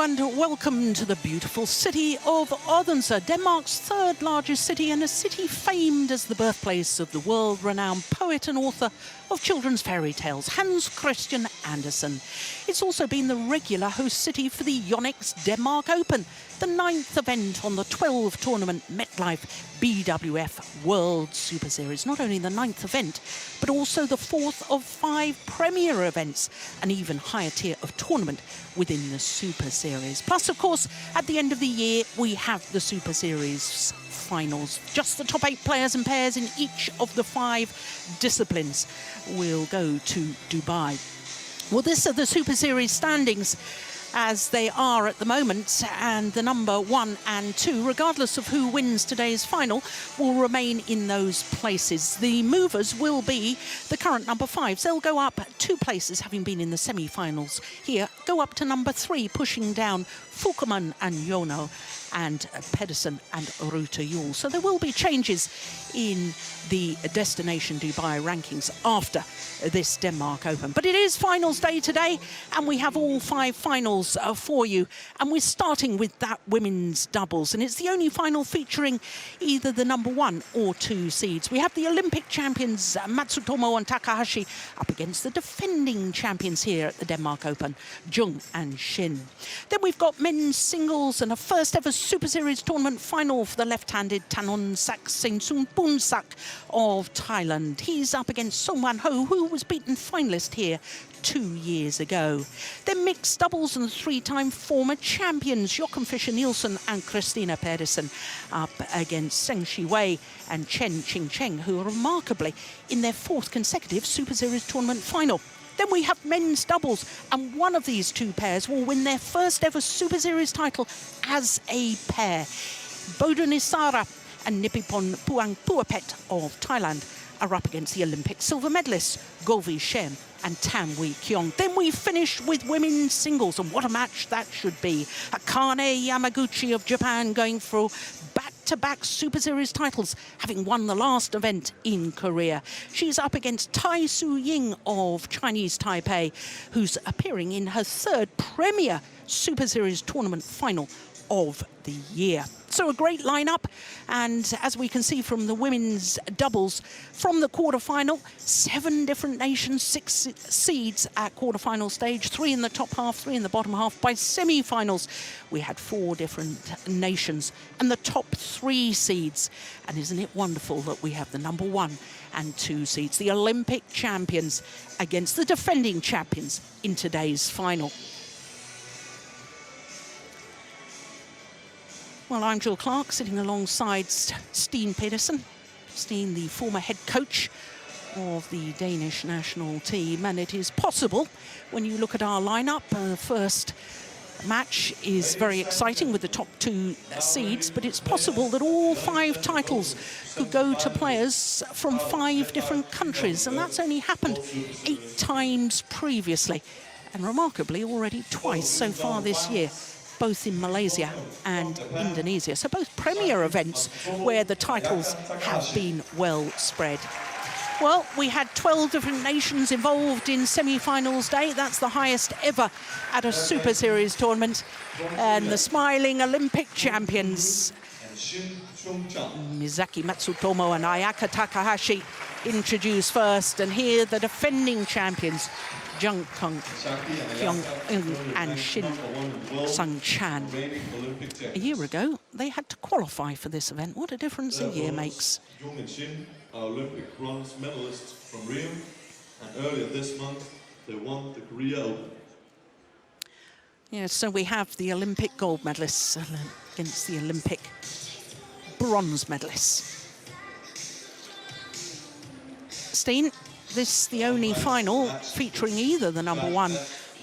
Hello and welcome to the beautiful city of Odense, Denmark's third largest city and a city famed as the birthplace of the world-renowned poet and author of children's fairy tales, Hans Christian Andersen. It's also been the regular host city for the Yonex Denmark Open, the 9th event on the 12-tournament MetLife BWF World Super Series. Not only the 9th event, but also the 4th of 5 premier events, an even higher tier of tournament within the Super Series. Plus, of course, at the end of the year, we have the Super Series finals. Just the top 8 players and pairs in each of the 5 disciplines will go to Dubai. Well, this are the Super Series standings as they are at the moment, and the number 1 and 2, regardless of who wins today's final, will remain in those places. The movers will be the current number 5s. They'll go up 2 places, having been in the semi-finals here, go up to number 3, pushing down Fulkerman and Jono, and Pedersen and Ruta Juhl. So there will be changes in the destination Dubai rankings after this Denmark Open. But it is finals day today, and we have all 5 finals for you. And we're starting with that women's doubles, and it's the only final featuring either the number 1 or 2 seeds. We have the Olympic champions Matsutomo and Takahashi up against the defending champions here at the Denmark Open, Jung and Shin. Then we've got men's singles and a first ever Super Series tournament final for the left-handed Thanomsak Sengsuntbunsuk of Thailand. He's up against Song Wan Ho, who was beaten finalist here 2 years ago. Then mixed doubles and 3-time former champions Joachim Fischer-Nielsen and Christina Pedersen up against Zheng Shiwei and Chen Qingcheng, who are remarkably in their 4th consecutive Super Series tournament final. Then we have men's doubles, and one of these 2 pairs will win their first ever Super Series title as a pair. Bodunisara and Nipipon Puangpuapet of Thailand are up against the Olympic silver medalists Govi Shem and Tam Wee Kyung. Then we finish with women's singles, and what a match that should be. Akane Yamaguchi of Japan going for back-to-back Super Series titles, having won the last event in Korea. She's up against Tai Su Ying of Chinese Taipei, who's appearing in her 3rd premier Super Series tournament final of the year. So a great lineup, and as we can see from the women's doubles, from the quarterfinal, 7 different nations, 6 seeds at quarterfinal stage, 3 in the top half, 3 in the bottom half. By semi-finals, we had 4 different nations and the top 3 seeds. And isn't it wonderful that we have the number 1 and 2 seeds, the Olympic champions against the defending champions in today's final. Well, I'm Jill Clark, sitting alongside Steen Pedersen. Steen, the former head coach of the Danish national team. And it is possible, when you look at our lineup, the first match is very exciting with the top 2 seeds, but it's possible that all 5 titles could go to players from 5 different countries. And that's only happened 8 times previously, and remarkably already twice so far this year, both in Malaysia and Indonesia. So both premier events where the titles have been well spread. Well, we had 12 different nations involved in semi-finals day. That's the highest ever at a Super Series tournament. And the smiling Olympic champions, Mizaki Matsutomo and Ayaka Takahashi, introduced first. And here the defending champions, Jung Kung Kyung and Shin Sung Chan. A year ago, they had to qualify for this event. What a difference a year makes. Jung and Shin are Olympic bronze medalists from Rio, and earlier this month, they won the Korea Open. Yes, so we have the Olympic gold medalists against the Olympic bronze medalists. Steen, this is the only final featuring either the number 1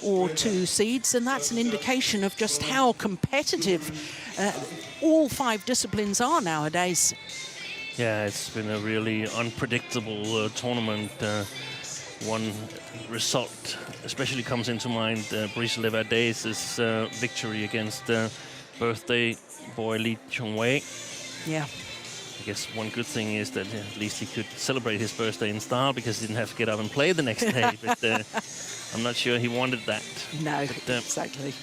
or 2 seeds, and that's an indication of just how competitive all 5 disciplines are nowadays. Yeah, it's been a really unpredictable tournament. One result especially comes into mind, Brice Levadez's victory against birthday boy Lee Chong-wei. Yeah. I guess one good thing is that at least he could celebrate his birthday in style because he didn't have to get up and play the next day. But I'm not sure he wanted that. No, exactly.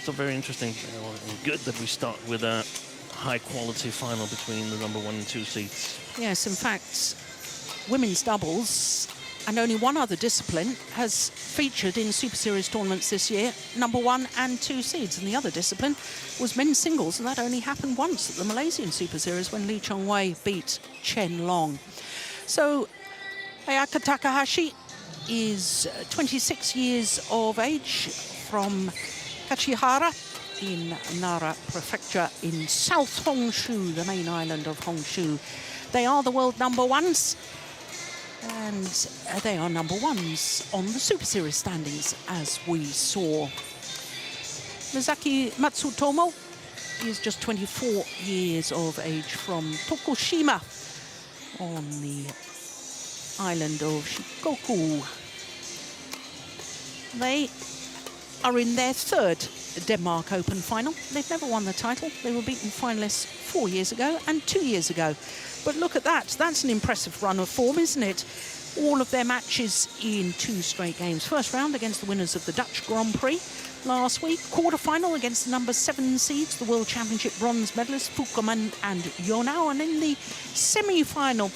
So very interesting and good that we start with a high-quality final between the number 1 and 2 seeds. Yes, in fact, women's doubles and only one other discipline has featured in Super Series tournaments this year, number 1 and 2 seeds. And the other discipline was men's singles, and that only happened once at the Malaysian Super Series when Lee Chong-wei beat Chen Long. So Ayaka Takahashi is 26 years of age from Kachihara in Nara Prefecture in South Honshu, the main island of Honshu. They are the world number 1s, and they are number 1s on the Super Series standings, as we saw. Mizaki Matsutomo is just 24 years of age from Tokushima on the island of Shikoku. They are in their 3rd Denmark Open final. They've never won the title. They were beaten finalists 4 years ago and 2 years ago. But look at that. That's an impressive run of form, isn't it? All of their matches in 2 straight games. First round against the winners of the Dutch Grand Prix last week. Quarter-final against the number 7 seeds, the World Championship bronze medalists Fukuman and Yonao. And in the semi-final,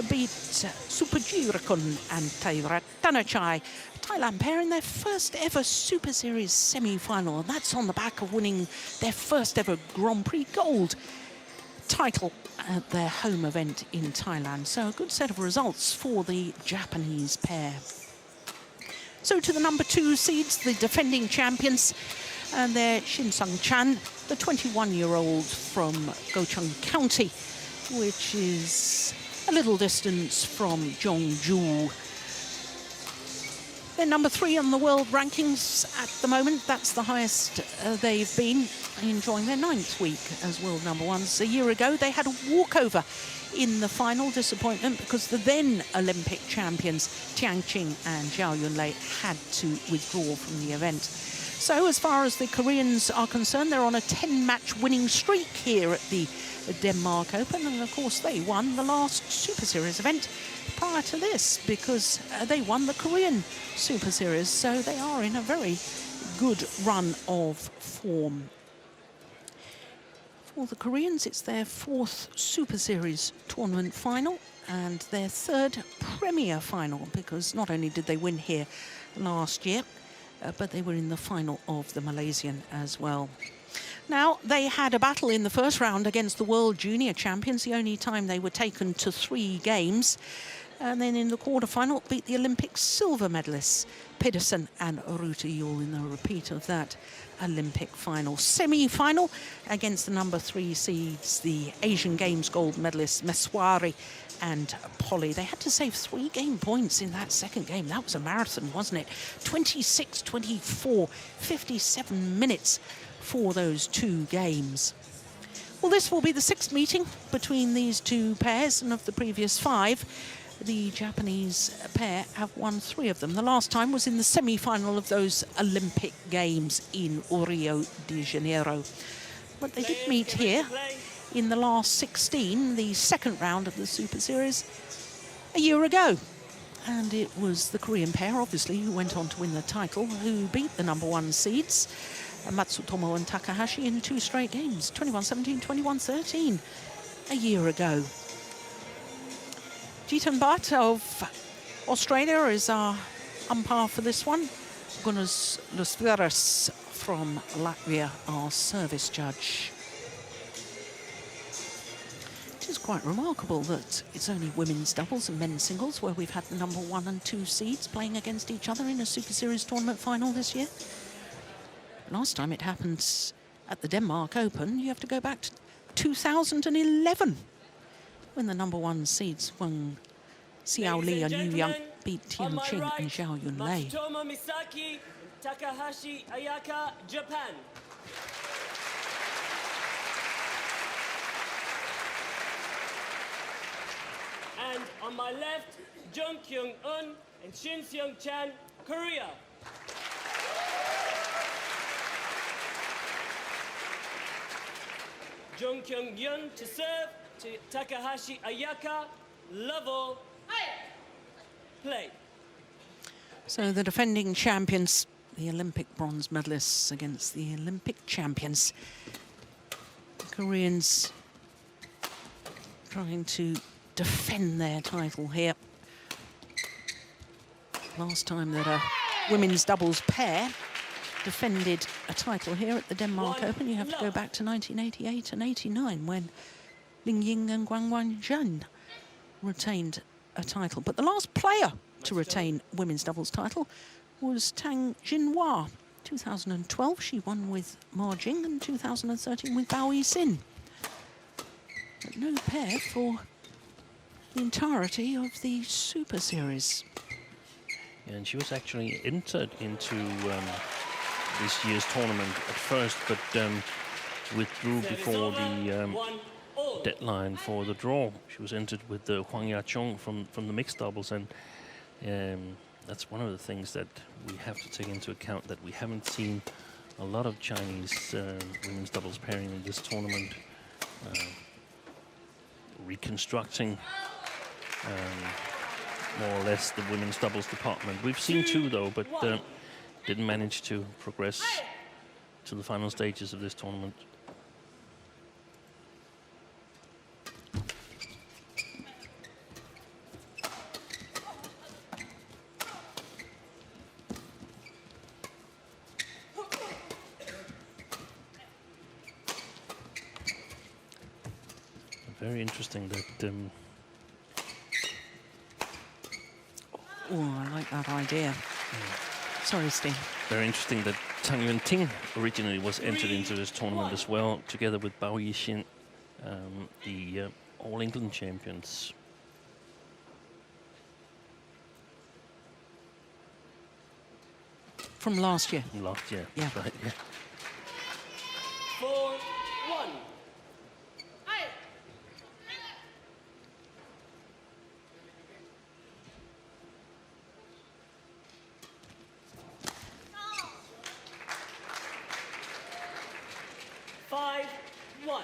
beat Supajirikun and Thairat Tanachai. Thailand pair in their first ever Super Series semi-final. And that's on the back of winning their first ever Grand Prix gold title at their home event in Thailand. So a good set of results for the Japanese pair. So to the number 2 seeds, the defending champions, and they're Shin Sung-chan, the 21-year-old from Gocheon County, which is a little distance from Jeongju. They're number 3 on the world rankings at the moment. That's the highest they've been, enjoying their 9th week as world number 1s. A year ago, they had a walkover in the final. Disappointment because the then Olympic champions, Tiang Qing and Zhao Yunlei, had to withdraw from the event. So as far as the Koreans are concerned, they're on a 10-match winning streak here at the Denmark Open. And of course, they won the last Super Series event prior to this because they won the Korean Super Series. So they are in a very good run of form. For the Koreans, it's their 4th Super Series tournament final and their 3rd Premier final, because not only did they win here last year, but they were in the final of the Malaysian as well. Now, they had a battle in the first round against the World Junior Champions, the only time they were taken to 3 games. And then in the quarterfinal, beat the Olympic silver medalists, Pedersen and Ruta Yul, in a repeat of that Olympic final. Semi-final against the number 3 seeds, the Asian Games gold medalists, Meswari and Polly. They had to save 3 game points in that second game. That was a marathon, wasn't it? 26-24, 57 minutes for those 2 games. Well, this will be the 6th meeting between these 2 pairs, and of the previous 5, the Japanese pair have won 3 of them. The last time was in the semi-final of those Olympic Games in Rio de Janeiro. But they did meet here in the last 16, the second round of the Super Series, a year ago. And it was the Korean pair, obviously, who went on to win the title, who beat the number 1 seeds, Matsutomo and Takahashi, in 2 straight games, 21-17, 21-13, a year ago. Jitan Bhatt of Australia is our umpire for this one. Gunas Lusveras from Latvia, our service judge. It is quite remarkable that it's only women's doubles and men's singles where we've had the number 1 and 2 seeds playing against each other in a Super Series tournament final this year. Last time it happened at the Denmark Open, you have to go back to 2011, when the number 1 seeds Wang Xiao Li and Yu Yang beat Tian Qing and Zhao Yunlei. Matsutomo Misaki, Takahashi Ayaka, Japan. And on my left, Jung Kyung-un and Shin Seung-chan, Korea. Jung Kyung-yun to serve, to Takahashi Ayaka, level, play. So the defending champions the Olympic bronze medalists against the Olympic champions. The Koreans trying to defend their title here. Last time that a women's doubles pair defended a title here at the Denmark Open, you have to go back to 1988 and 89 when Ling Ying and Guang Wanzhen retained a title. But the last player to retain women's doubles title was Tang Jinhua. 2012 she won with Ma Jing, and 2013 with Bao Yixin. But no pair for the entirety of the Super Series. Yeah, and she was actually entered into this year's tournament at first, but withdrew before the deadline for the draw. She was entered with Huang Yachong from the mixed doubles, and that's one of the things that we have to take into account, that we haven't seen a lot of Chinese women's doubles pairing in this tournament. Reconstructing more or less the women's doubles department. We've seen two though, but didn't manage to progress to the final stages of this tournament. Very interesting that Oh, I like that idea. Sorry, Steve. very interesting that Tang Yuanting originally was entered into this tournament as well, together with Bao Yixin, the All England champions. From last year. From last year. Yeah. That's right, yeah. 4-1. 5-1.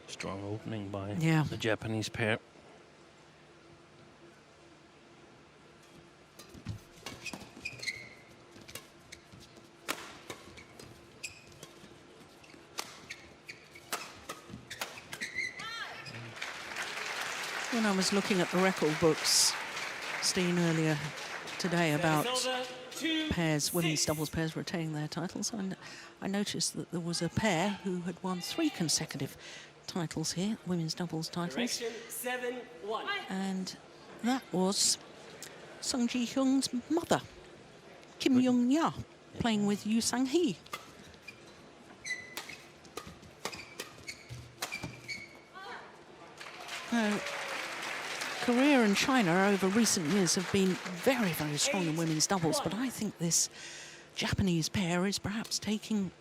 Strong opening by Yeah. the Japanese pair. When I was looking at the record books, Steen, earlier today about pairs, women's doubles pairs retaining their titles, and I noticed that there was a pair who had won 3 consecutive titles here, women's doubles titles. Correction, 7-1. And that was Sung Ji-hyung's mother, Kim Young-ya, playing with Yu Sang-hee. Korea and China over recent years have been very, very strong in women's doubles, but I think this Japanese pair is perhaps taking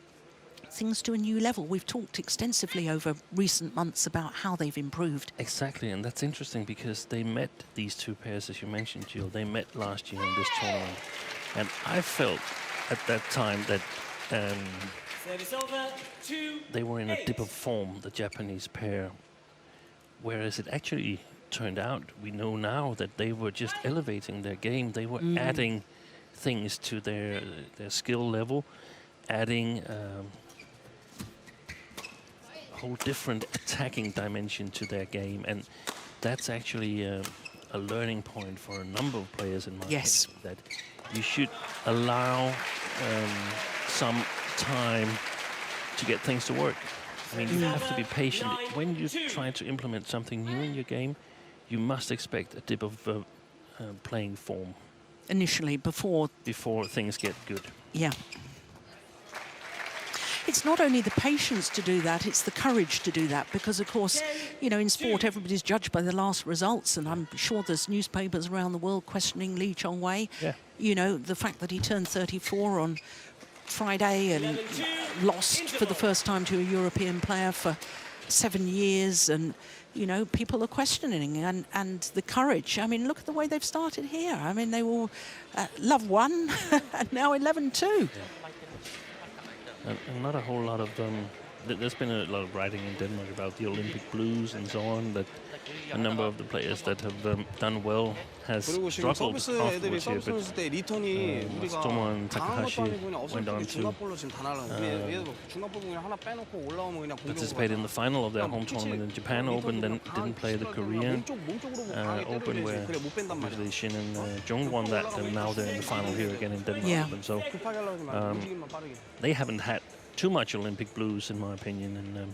things to a new level. We've talked extensively over recent months about how they've improved. Exactly, and that's interesting because they met, these two pairs, as you mentioned, Jill, they met last year in this tournament. And I felt at that time that Service over, they were in a 2-8. dip of form, the Japanese pair, whereas it actually turned out, we know now, that they were just elevating their game. They were adding things to their skill level, adding a whole different attacking dimension to their game, and that's actually a learning point for a number of players in my Yes. opinion, that you should allow some time to get things to work. I mean, you have to be patient. When you try to implement something new in your game, you must expect a dip of playing form Initially, before things get good. Yeah. It's not only the patience to do that, it's the courage to do that, because, of course, you know, in sport, everybody's judged by the last results, and I'm sure there's newspapers around the world questioning Lee Chong-wei. Yeah. You know, the fact that he turned 34 on Friday and lost for the first time to a European player for 7 years, and you know, people are questioning, and the courage. I mean, look at the way they've started here. I mean, they will love one and now 11-2. And not a whole lot of there's been a lot of writing in Denmark about the Olympic blues and so on, that a number of the players that have done well has 그리고 지금 struggled 서비스 애들이 afterwards here, 서비스 but 넣을 때 리턴이 우리가 Matsutomo and 당한 것도 Takahashi 아니고 그냥 went on 어설프게 to 중간볼로 지금 다 날라가는 예를 들어 중간볼 그냥 하나 빼놓고 올라오면 그냥 공격으로 participate in the final of their home tournament in Japan Open, then didn't play the Korean Open, where usually Shin and Jung won that, and now they're in the final here again in Denmark. Yeah. And so they haven't had too much Olympic blues, in my opinion, and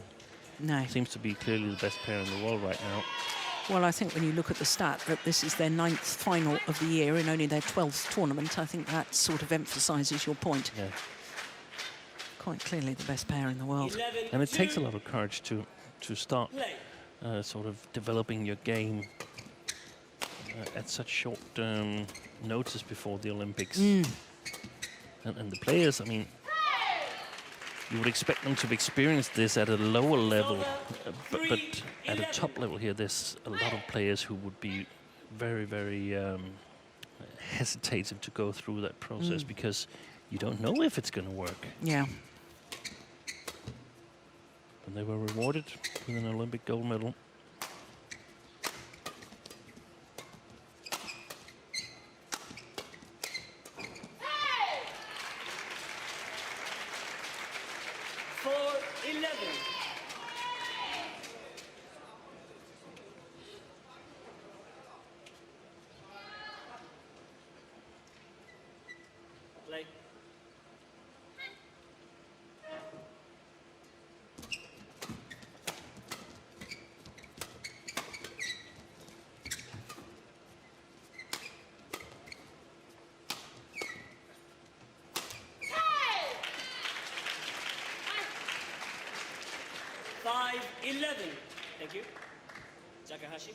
No. seems to be clearly the best pair in the world right now. Well, I think when you look at the stat that this is their 9th final of the year in only their 12th tournament, I think that sort of emphasises your point. Yeah. Quite clearly the best pair in the world. 11, And it takes a 2, lot of courage to start play. sort of developing your game at such short notice before the Olympics. And the players, I mean, you would expect them to experience this at a lower level, but at a top level here, there's a lot of players who would be very, very hesitative to go through that process because you don't know if it's going to work. Yeah. And they were rewarded with an Olympic gold medal. Play. Five, 11. Thank you. Takahashi.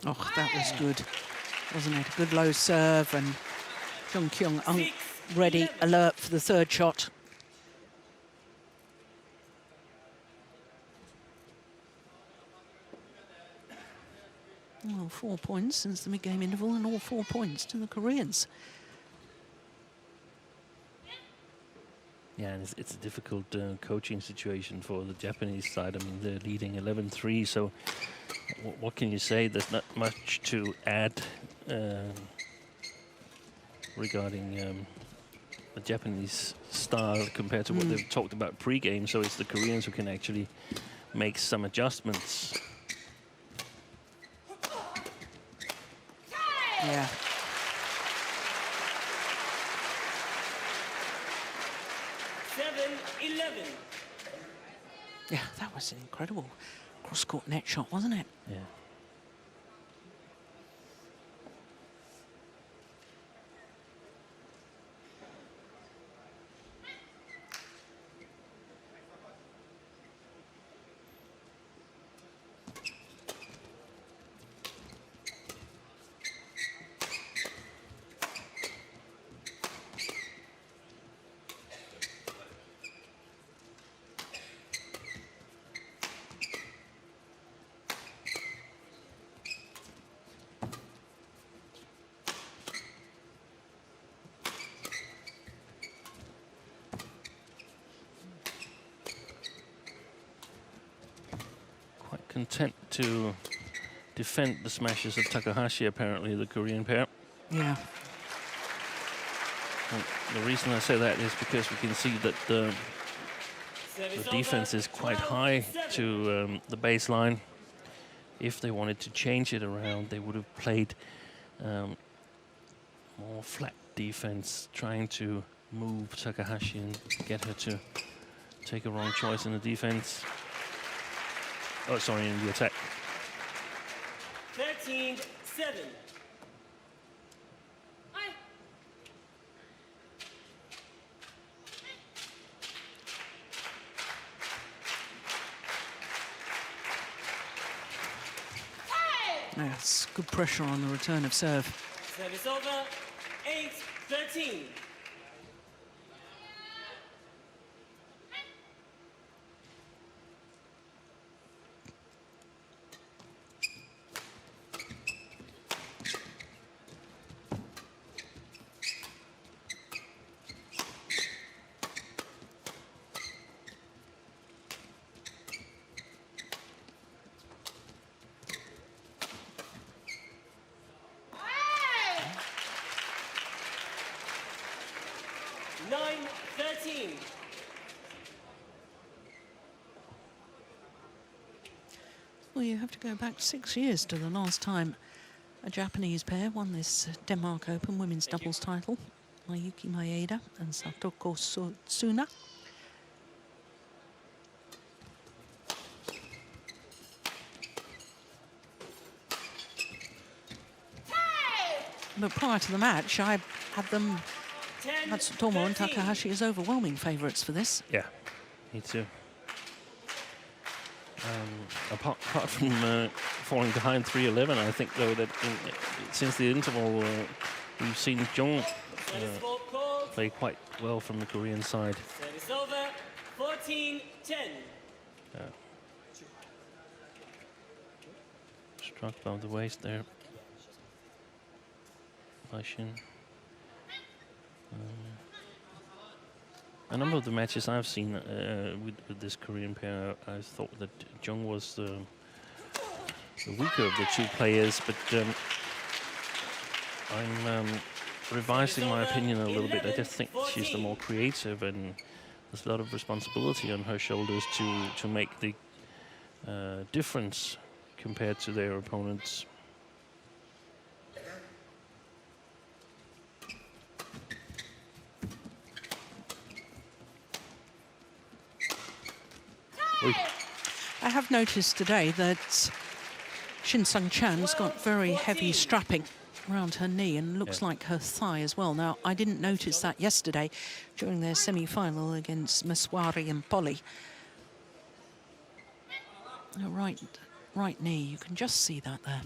Oh, that was good, wasn't it? A good low serve, and Jung Kyung ready, alert for the third shot. Well, 4 points since the mid-game interval, and all 4 points to the Koreans. Yeah, and it's a difficult coaching situation for the Japanese side. I mean, they're leading 11-3, so what can you say? There's not much to add regarding the Japanese style compared to what they've talked about pre-game, so it's the Koreans who can actually make some adjustments. Yeah. Yeah, that was an incredible cross-court net shot, wasn't it? Yeah. Content to defend the smashes of Takahashi, apparently, the Korean pair. Yeah. And the reason I say that is because we can see that the defense is quite high to the baseline. If they wanted to change it around, they would have played more flat defense, trying to move Takahashi and get her to take a wrong choice in the defense. Oh, sorry, in the attack. 13-7. That's good pressure on the return of serve. Service over, 8-13. Well, you have to go back 6 years to the last time a Japanese pair won this Denmark Open women's doubles title. Mayuki Maeda and Satoko Tsuna. But prior to the match, I had them, Matsutomo and Takahashi, as overwhelming favourites for this. Yeah, me too. Apart from falling behind 3-11, I think, though, that since the interval, we've seen Jung play quite well from the Korean side. Service over, 14-10. Struck above the waist there by Shin. A number of the matches I've seen with this Korean pair, I thought that Jung was the weaker of the two players, but I'm revising my opinion a little bit. I just think she's the more creative, and there's a lot of responsibility on her shoulders to make the difference compared to their opponents. I have noticed today that Shin Sung-chan's got very heavy strapping around her knee and looks like her thigh as well. Now, I didn't notice that yesterday during their semi-final against Maswari and Polly. Her right knee, you can just see that there.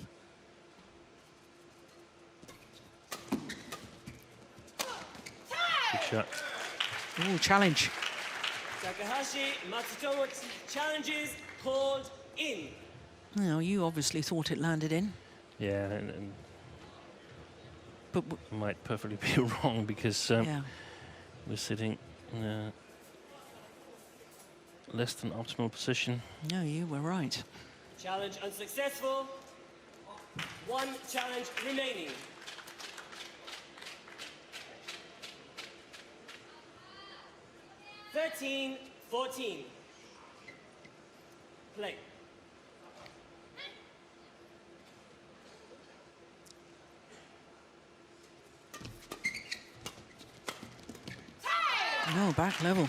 Good shot. Ooh, challenge. Takahashi, Matsutomo challenges called in. Now, you obviously thought it landed in. Yeah, and But might perfectly be wrong, because we're sitting in a less than optimal position. no, you were right. Challenge unsuccessful. One challenge remaining. (13-14). Play. No, back level.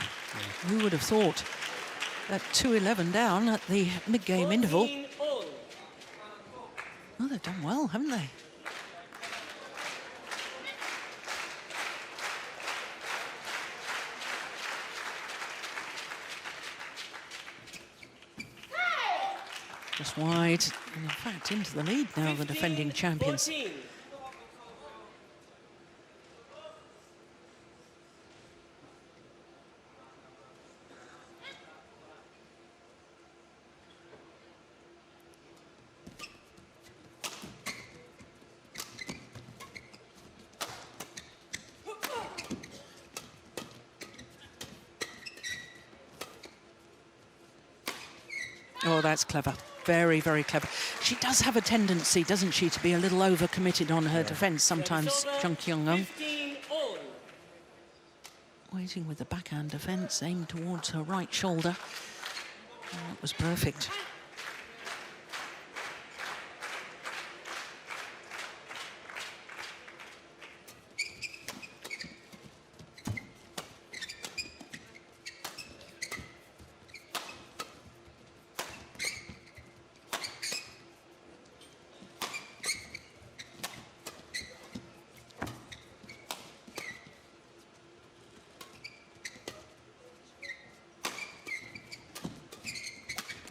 Who would have thought that 2-11 down at the mid-game interval? 14 all. Oh, they've done well, haven't they? Just wide, and in fact into the lead now, the defending champions. 14. Oh, that's clever. Very, very clever. She does have a tendency, doesn't she, to be a little overcommitted on her defence sometimes, Jung Kyung-eun. 15 all. Waiting with the backhand defence, aimed towards her right shoulder. And that was perfect.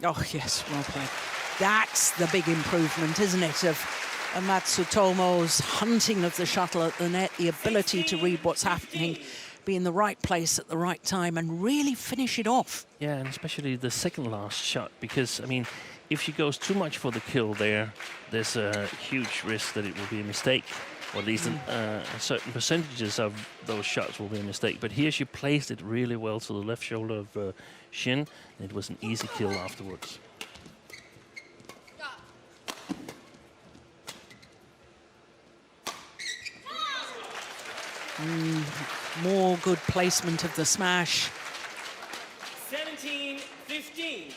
Oh, yes, well played. That's the big improvement, isn't it, of And Matsutomo's hunting of the shuttle at the net, the ability to read what's happening, be in the right place at the right time and really finish it off. Yeah, and especially the second last shot, because, I mean, if she goes too much for the kill there, there's a huge risk that it will be a mistake, or at least certain percentages of those shots will be a mistake. But here she placed it really well to the left shoulder of Shin, and it was an easy kill afterwards. More good placement of the smash. 17-15.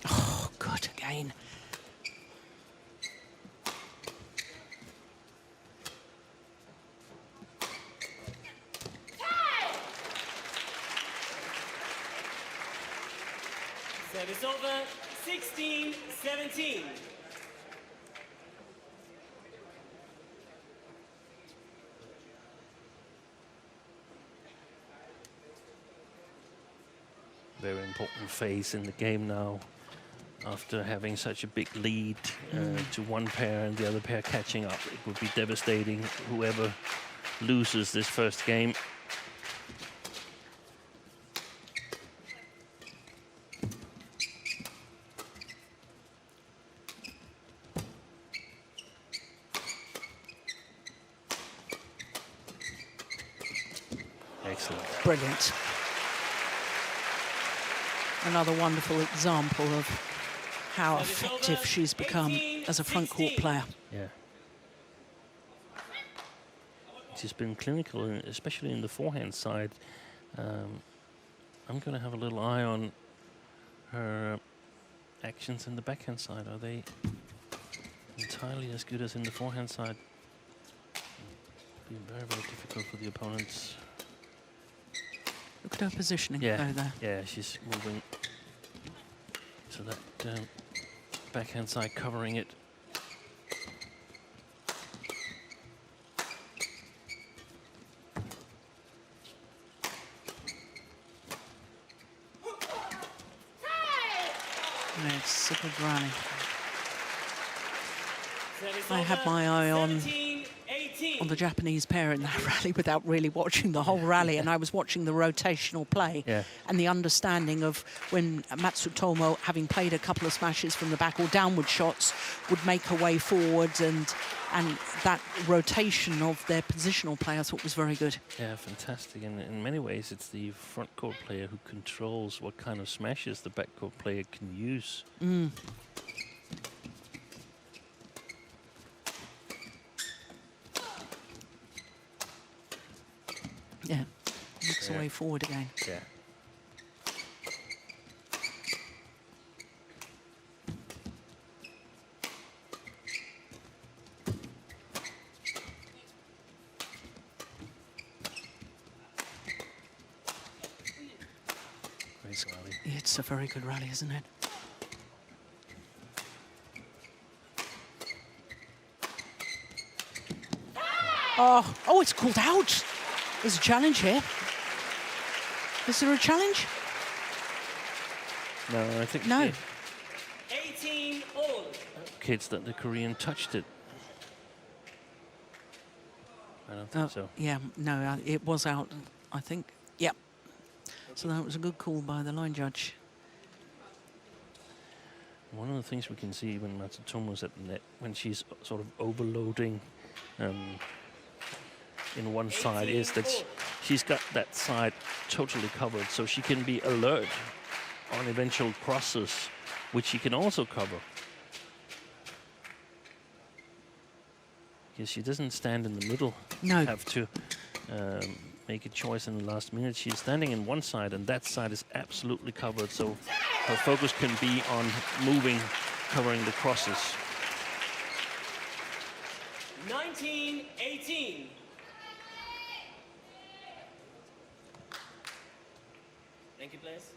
Oh, good again. Service over, 16-17. Very important phase in the game now. After having such a big lead to one pair and the other pair catching up, it would be devastating whoever loses this first game. Excellent. Brilliant. Another wonderful example of how effective she's become as a front court player. Yeah. She's been clinical, especially in the forehand side. I'm going to have a little eye on her actions in the backhand side. Are they entirely as good as in the forehand side? Be very, very difficult for the opponents. Look at her positioning Yeah, though there. yeah, she's moving to that backhand side, covering it. Yeah, it's a good rally. Service I had over, my eye on 17-18. the Japanese pair in that rally without really watching the whole rally, and I was watching the rotational play and the understanding of when Matsutomo, having played a couple of smashes from the back or downward shots, would make her way forward, and that rotation of their positional play I thought was very good. Yeah, fantastic. And in many ways, it's the front court player who controls what kind of smashes the back court player can use. Yeah, makes her way forward again. Yeah. Great rally. It's a very good rally, isn't it? Oh, it's called out. There's a challenge here. Is there a challenge? No, I think No. the 18 all. kids that the Korean touched it. I don't think so. Yeah, no, it was out, I think. Yep. So that was a good call by the line judge. One of the things we can see when Matsutomo's at the net, when she's sort of overloading in one side, is that she's got that side totally covered, so she can be alert on eventual crosses, which she can also cover. Because she doesn't stand in the middle. No. Have to make a choice in the last minute. She's standing in one side, and that side is absolutely covered, so her focus can be on moving, covering the crosses. 19-18. Thank you, players.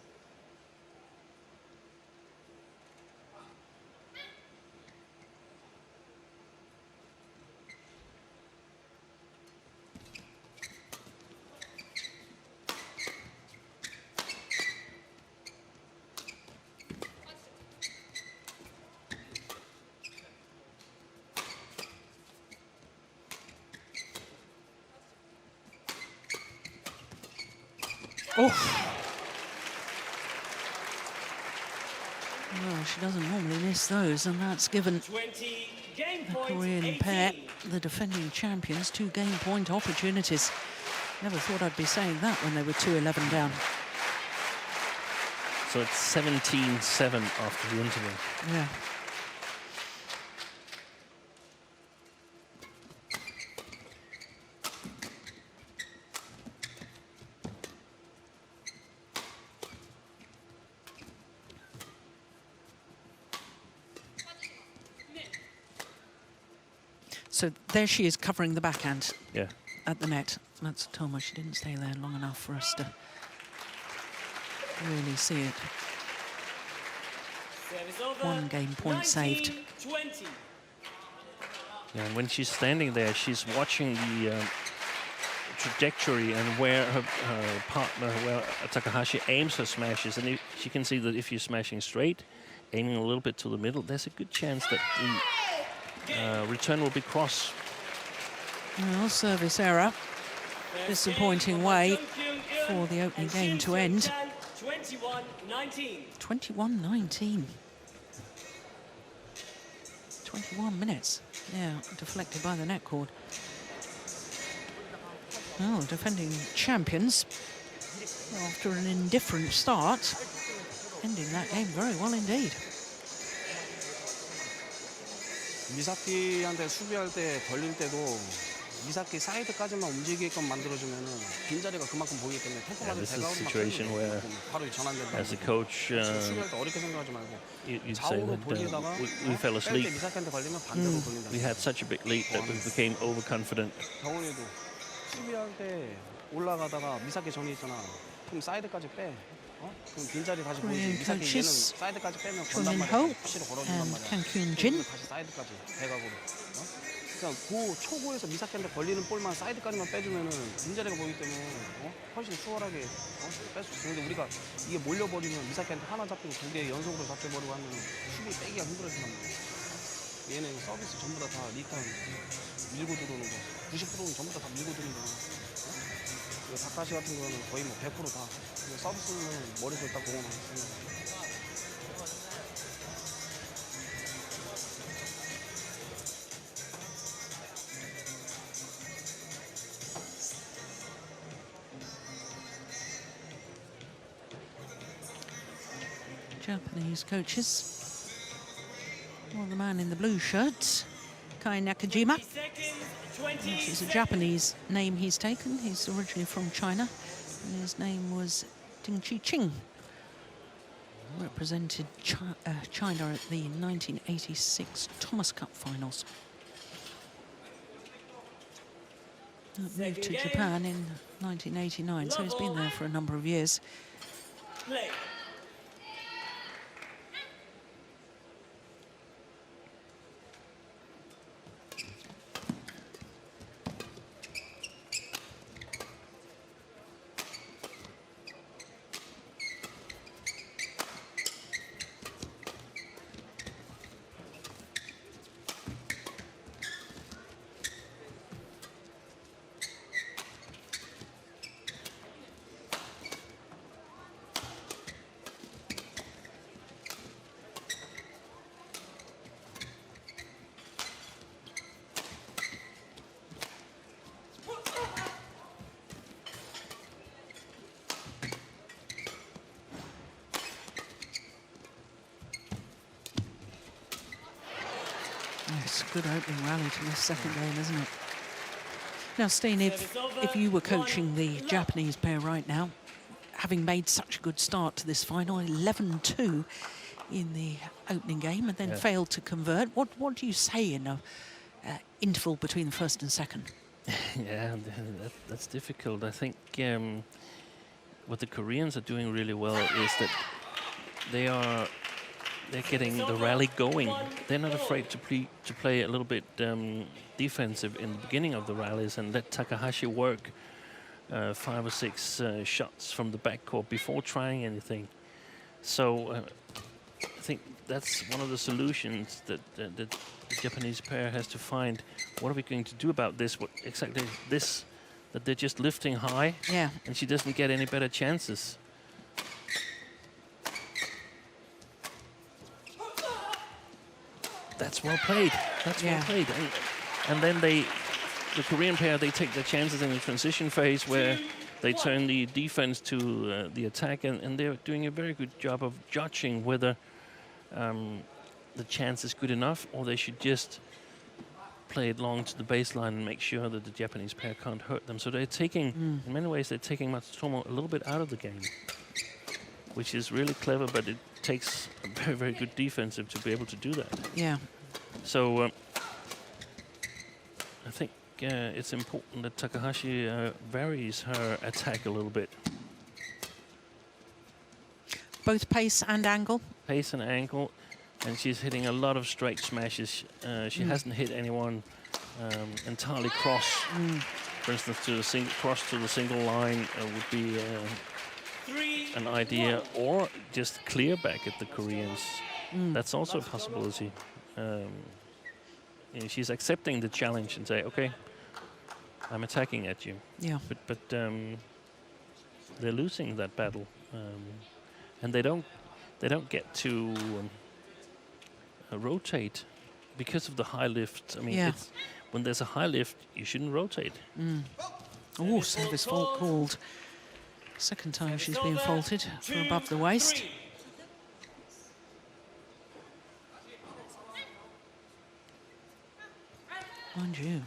Oh. Well, she doesn't normally miss those, and that's given 20 game the point. Korean 18. pair, the defending champions, 2 game point opportunities. Never thought I'd be saying that when they were 2-11 down. So it's 17-7 after the interval. Yeah. So there she is covering the backhand Yeah. at the net. Matsutomo, she didn't stay there long enough for us to really see it. Service over. 1 game point saved. 19-20. Yeah, and when she's standing there, she's watching the trajectory and where her partner, where Takahashi aims her smashes. And she can see that if you're smashing straight, aiming a little bit to the middle, there's a good chance that the return will be cross. Well, service error. Disappointing way for the opening game to end. 21-19. 21-19. 21 minutes. Yeah, deflected by the net cord. Well, defending champions, after an indifferent start, ending that game very well indeed. 미사키한테 수비할 때 걸릴 때도 미사키 사이드까지만 움직이게끔 만들어주면은 빈자리가 그만큼 보이기 때문에 Yeah, 템포가 this is a 대각으로만 situation where, 바로 전환된다. as a coach, 수비할 때 어렵게 생각하지 말고 you'd say 좌우로 that 돌리다가 we fell 뺄때 asleep. 미사키한테 걸리면 반대로 돌린다. We had such a big lead that we became overconfident. 경훈이도 수비할 때 올라가다가 미사키 전이 있잖아. 그럼 사이드까지 빼. 그럼 빈자리 다시 보이지. Korean 미사키 얘는 coaches 사이드까지 빼면 Chung 건단 In-ho 말이야. 확실히 걸어준단 and 말이야. Kang Kyun-jin. 그럼 다시 사이드까지 대각으로. 그냥 그 초구에서 미사키한테 걸리는 볼만 사이드까지만 빼주면은 빈자리가 보이기 때문에 훨씬 수월하게 뺄 수 있어. 근데 우리가 이게 몰려버리면 미사키한테 하나 잡히고 2개 연속으로 잡혀버리고 하면 수비 빼기가 힘들어진단 말이야. 얘는 서비스 전부 다 리턴 밀고 들어오는 거 90%는 전부 다 밀고 들어오는 거. 다카시 같은 거는 거의 뭐 100% 다. 서비스는 머릿속에 딱 보고 나왔어요. Japanese coaches. Well, the man in the blue shirt, Kai Nakajima. Which is a Japanese name he's taken. He's originally from China. And his name was Ding Chi Ching. Represented China at the 1986 Thomas Cup finals. Moved to Japan in 1989, so he's been there for a number of years. Play. Yes, good opening rally to this second game, isn't it? Now, Steen, if you were coaching the Japanese pair right now, having made such a good start to this final, 11-2 in the opening game, and then failed to convert, what do you say in a interval between the first and second? Yeah, that's difficult. I think what the Koreans are doing really well is that they're getting the rally going. They're not afraid to play a little bit defensive in the beginning of the rallies and let Takahashi work 5 or 6 shots from the backcourt before trying anything. So I think that's one of the solutions that the Japanese pair has to find. What are we going to do about this? What exactly this? That they're just lifting high, Yeah. and she doesn't get any better chances. That's well played. That's well played. And then the Korean pair, they take their chances in the transition phase where they turn the defense to the attack, and they're doing a very good job of judging whether the chance is good enough or they should just play it long to the baseline and make sure that the Japanese pair can't hurt them. So they're taking, in many ways, they're taking Matsutomo a little bit out of the game, which is really clever, but it takes a very, very good defensive to be able to do that. Yeah. So I think it's important that Takahashi varies her attack a little bit. Both pace and angle. Pace and angle, and she's hitting a lot of straight smashes. She hasn't hit anyone entirely cross. For instance, to the cross to the single line would be an idea, or just clear back at the Koreans. That's also a possibility. You know, she's accepting the challenge and say, okay, I'm attacking at you. Yeah. But they're losing that battle, and they don't get to rotate because of the high lift. I mean, when there's a high lift, you shouldn't rotate. Oh, service fault called. Second time she's been faulted for above the waist. Mind you,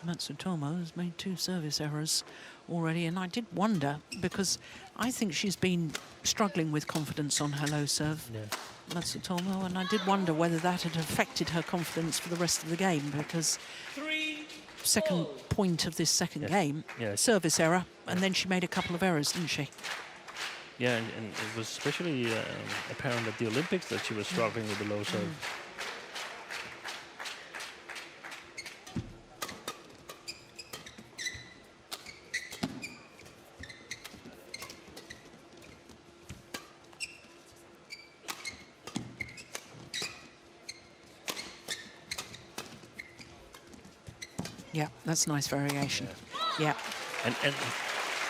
Matsutomo has made 2 service errors already, and I did wonder, because I think she's been struggling with confidence on her low serve, Matsutomo, and I did wonder whether that had affected her confidence for the rest of the game, because second point of this second game, service error, and then she made a couple of errors, didn't she? Yeah, and it was especially apparent at the Olympics that she was struggling with the low serve. Yeah, that's nice variation. Yeah. And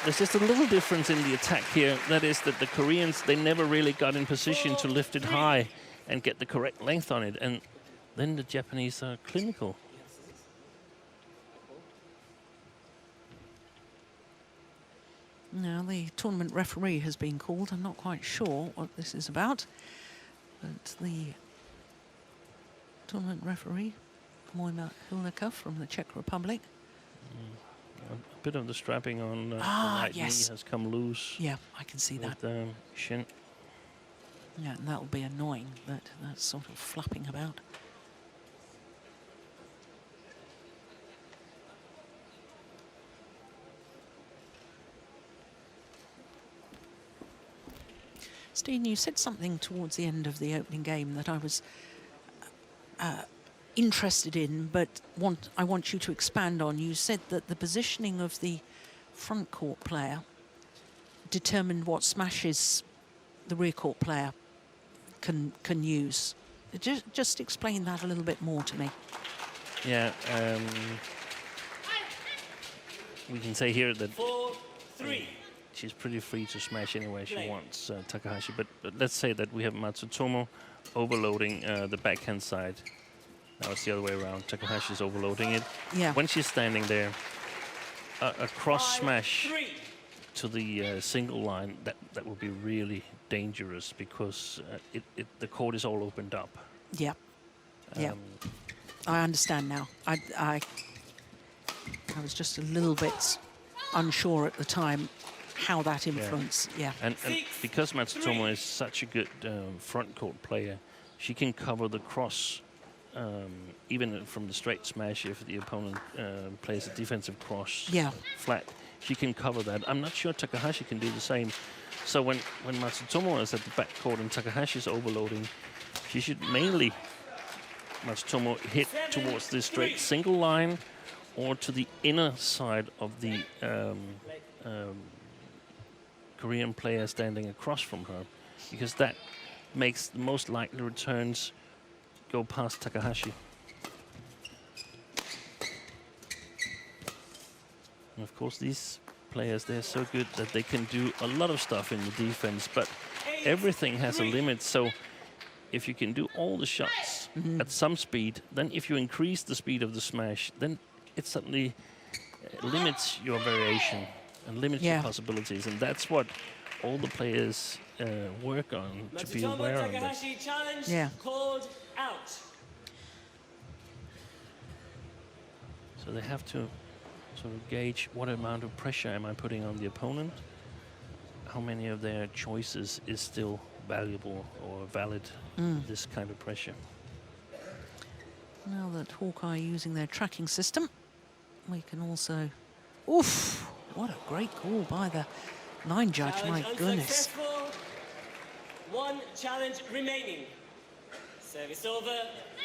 there's just a little difference in the attack here. That is that the Koreans, they never really got in position to lift it high and get the correct length on it. And then the Japanese are clinical. Now, the tournament referee has been called. I'm not quite sure what this is about, but the tournament referee, Mojna Hilnaka from the Czech Republic. A bit of the strapping on the right knee has come loose. Yeah, I can see that. Shin. Yeah, and that'll be annoying, that that's sort of flapping about. Steen, you said something towards the end of the opening game that I was interested in, but I want you to expand on. You said that the positioning of the front court player determined what smashes the rear court player can use. Just explain that a little bit more to me. Yeah, we can say here that she's pretty free to smash anywhere she wants, Takahashi. But let's say that we have Matsutomo overloading the backhand side. Now it's the other way around. Takahashi's overloading it. Yeah. When she's standing there, a cross smash to the single line, that would be really dangerous, because the court is all opened up. Yeah. Yeah. I understand now. I was just a little bit unsure at the time how that influenced. Yeah. And because Matsutomo is such a good front court player, she can cover the cross. Even from the straight smash, if the opponent plays a defensive cross flat, she can cover that. I'm not sure Takahashi can do the same. So when Matsutomo is at the backcourt and Takahashi is overloading, she should mainly, Matsutomo, hit towards the straight single line or to the inner side of the Korean player standing across from her, because that makes the most likely returns go past Takahashi. And of course, these players, they're so good that they can do a lot of stuff in the defense, but everything has a limit. So if you can do all the shots at some speed, then if you increase the speed of the smash, then it suddenly limits your variation and limits your possibilities. And that's what all the players work on, to be aware of this. Takahashi challenge called out. So they have to sort of gauge what amount of pressure am I putting on the opponent, how many of their choices is still valuable or valid, this kind of pressure. Now that Hawkeye are using their tracking system, we can also... Oof! What a great call by the line judge, Challenge my goodness. unsuccessful. One challenge remaining. Service over.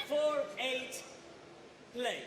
4-8. Play.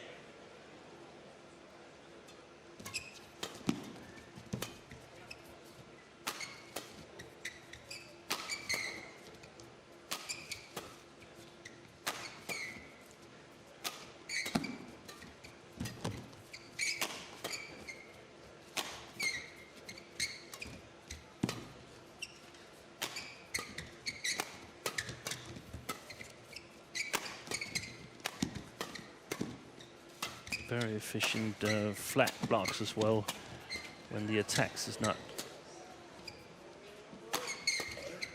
Very efficient flat blocks as well when the attacks is not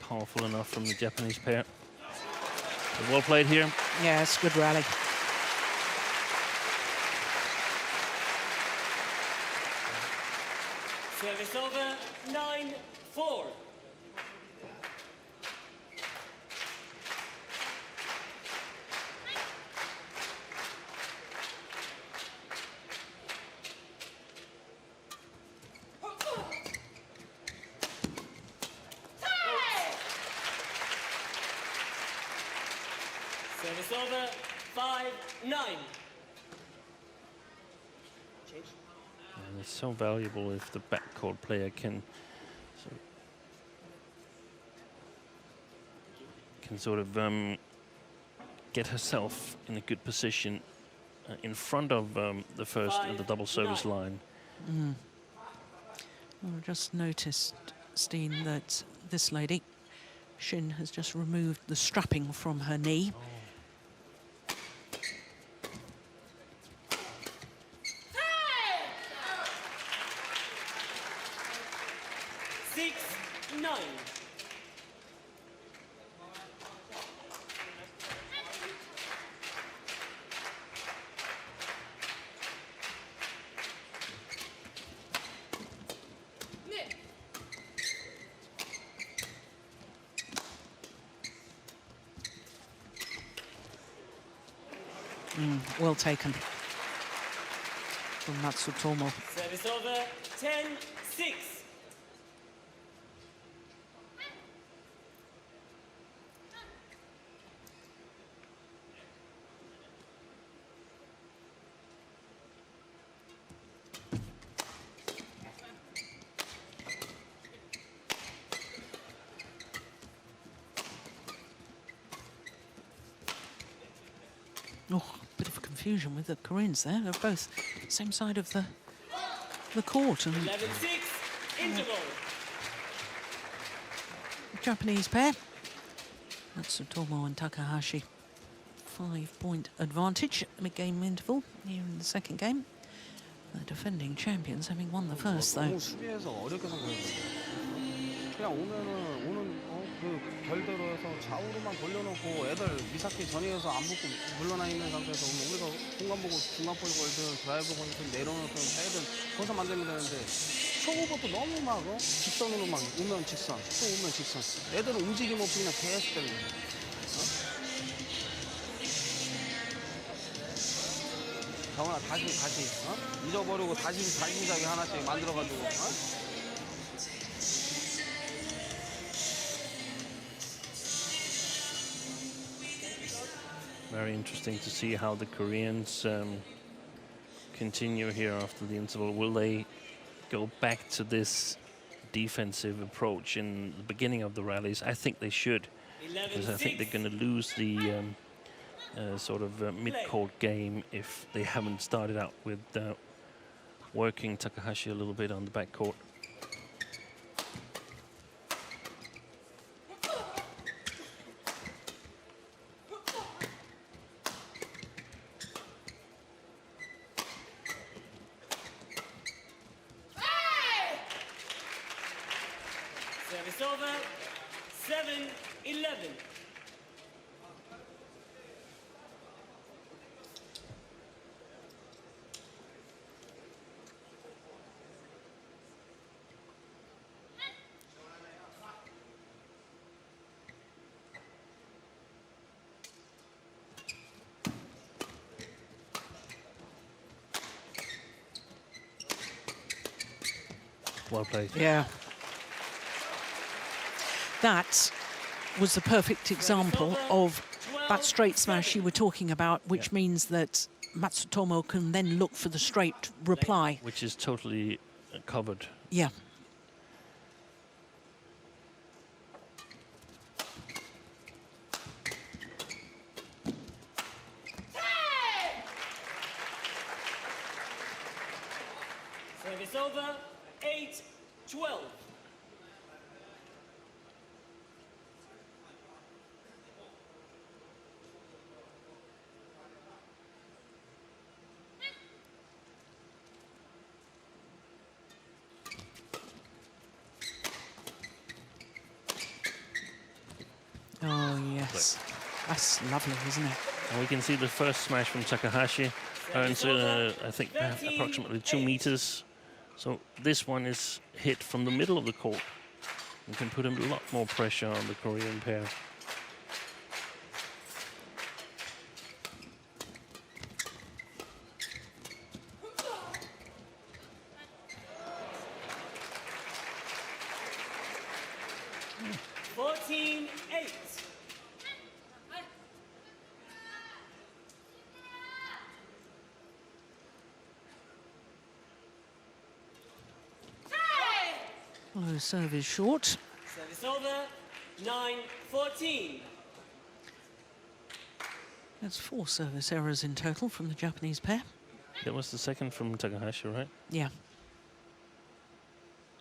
powerful enough from the Japanese pair. But well played here. Yes, good rally. Service over. 9-4. Service over. 5-9. And it's so valuable if the backcourt player can sort of get herself in a good position in front of the first of the double service line. Well, I just noticed, Steen, that this lady, Shin, has just removed the strapping from her knee. 6-9. Well taken from Matsutomo. Service over. 10-6. Oh, bit of confusion with the Koreans there. They're both same side of the court. And 11-6. Interval. Japanese pair, Matsutomo and Takahashi, 5-point advantage at the mid-game interval here in the second game. The defending champions having won the first, though. 너무 수비해서 어렵게 생각해요. 그냥 오는 그 결대로 해서 좌우로만 돌려놓고 애들 미사키 전이어서 안 붙고 물러나 있는 상태에서 오면 우리가 공간 보고 중간 볼 걸든 드라이브 걸든 내려놓든 빼든 거기서 만들면 되는데 초보부터 너무 막 직선으로 막 오면 직선 또 오면 직선 애들은 움직임 없이 그냥 계속 때리는 거야. 경훈아 다시 잊어버리고 다시 자기 하나씩 만들어가지고 Very interesting to see how the Koreans continue here after the interval. Will they go back to this defensive approach in the beginning of the rallies? I think they should, because I think they're going to lose the sort of mid-court game if they haven't started out with working Takahashi a little bit on the backcourt. Service over. 7-11. Well played. Yeah. That was the perfect example of that straight smash you were talking about, which means that Matsutomo can then look for the straight reply. Which is totally covered. Yeah. Service over. 8-12. Oh, yes. That's lovely, isn't it? And we can see the first smash from Takahashi earns, I think, approximately 2 meters. So this one is hit from the middle of the court and can put a lot more pressure on the Korean pair. Hmm. 14-8. Low serve is short. Service over. 9-14. That's 4 service errors in total from the Japanese pair. That was the second from Takahashi, right? Yeah.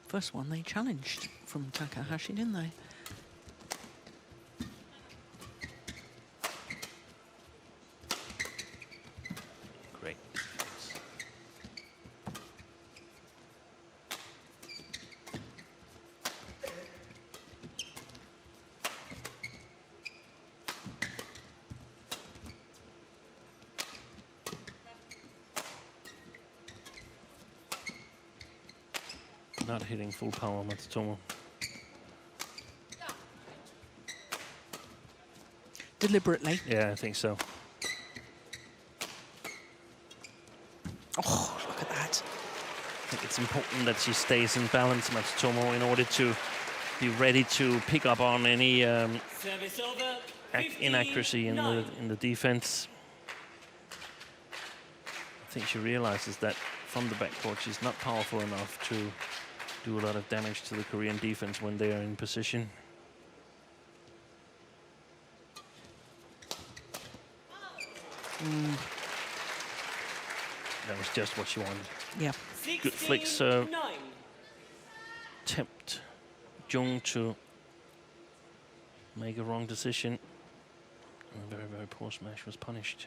First one they challenged from Takahashi, didn't they? Great. Not hitting full power, Matsutomo. Deliberately. Yeah, I think so. Oh, look at that. I think it's important that she stays in balance, Matsutomo, in order to be ready to pick up on any Service over. inaccuracy in the defense. I think she realizes that from the backcourt she's not powerful enough to do a lot of damage to the Korean defense when they are in position. That was just what she wanted. Yeah. Good flick serve. Tempt Jung to make a wrong decision. And a very, very poor smash was punished.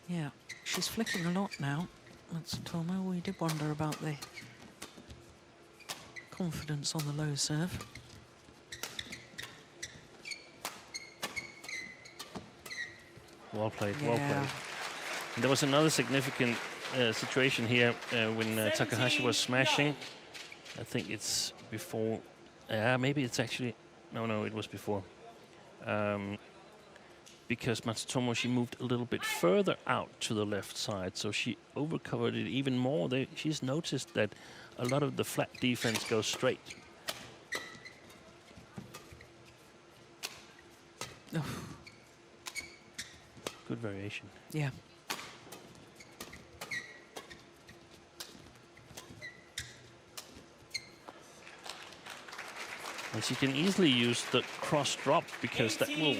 Yeah. She's flicking a lot now. Matsutomo, we did wonder about the confidence on the low serve. Well played, Yeah. well played. And there was another significant situation here when Takahashi was smashing. I think it's before, maybe it's actually, no, it was before. because Matsutomo, she moved a little bit further out to the left side, so she overcovered it even more. She's noticed that a lot of the flat defense goes straight. Good variation. Yeah. And she can easily use the cross drop because that will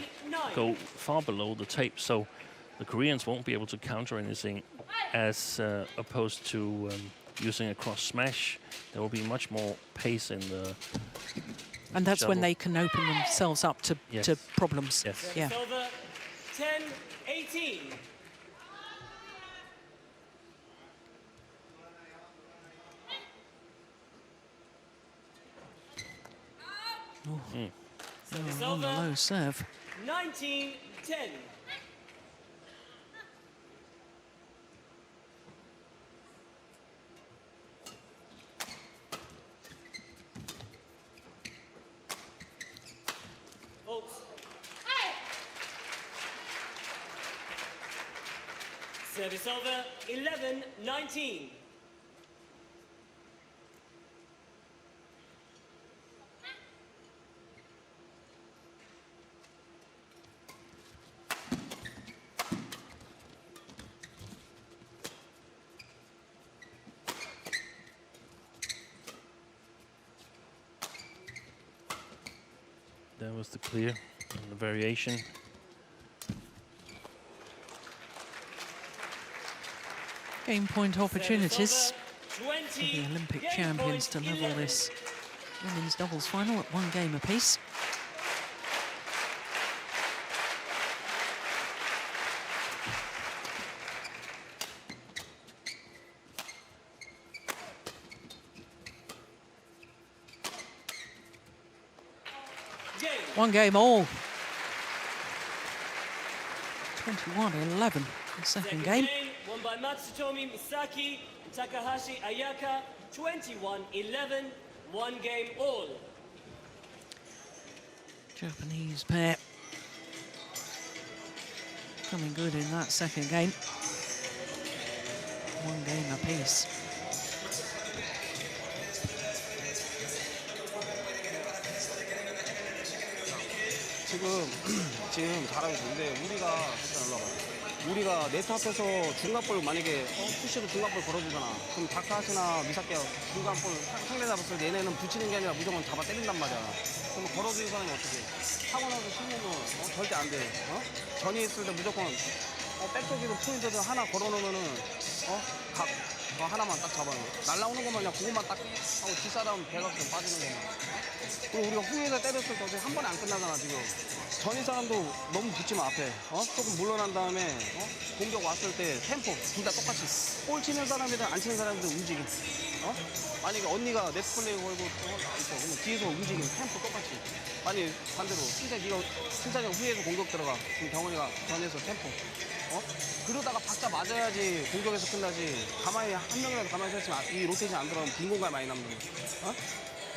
go far below the tape, so the Koreans won't be able to counter anything as opposed to using a cross smash. There will be much more pace in the And that's when shuttle. they can open themselves up to problems. Yes. Yeah. Over 10-18. Service On the over. low serve. 19-10. Faults. Service over. 11-19. That was the clear and the variation. Game point opportunities Service for over. the 20. Olympic Game champions point to level 11. this women's doubles final at 1 game apiece. Game. 1 game all. 21-11, the second game. Won by Matsutomo Misaki and Takahashi Ayaka. 21-11. 1 game all. Japanese pair coming good in that second game. 1 game apiece. 지금 잘하고 있는데 우리가 네트 앞에서 중간볼 만약에 푸시로 중간볼 걸어주잖아. 그럼 다카하시나 미사키가 중간볼 상대 잡았을 때 얘네는 붙이는 게 아니라 무조건 잡아 때린단 말이야. 그럼 걸어주는 사람이 어떻게? 하고 나서 실무는 절대 안 돼. 전이 있을 때 무조건 백쪽으로 포인트를 하나 걸어놓으면은 각 하나만 딱 잡아요. 날라오는 것만 그냥 그것만 딱 하고 뒷사람 대각선 빠지는 것만. 그리고 우리가 후에서 때렸을 때 어차피 한 번에 안 끝나잖아 지금. 전이 사람도 너무 붙지마 앞에. 조금 물러난 다음에 공격 왔을 때 템포 둘 다 똑같이. 볼 치는 사람이든 안 치는 사람이든 움직임. 만약에 언니가 네트 플레이 걸고 있어. 그러면 뒤에서 움직임 템포 똑같이. 아니 반대로 승찬이가 후에서 공격 들어가. 그럼 경원이가 전에서 템포. 그러다가 박자 맞아야지 공격에서 끝나지. 가만히 한 명이라도 가만히 서 있으면 이 로테이션 안 들어가면 빈 공간 많이 남는 거야.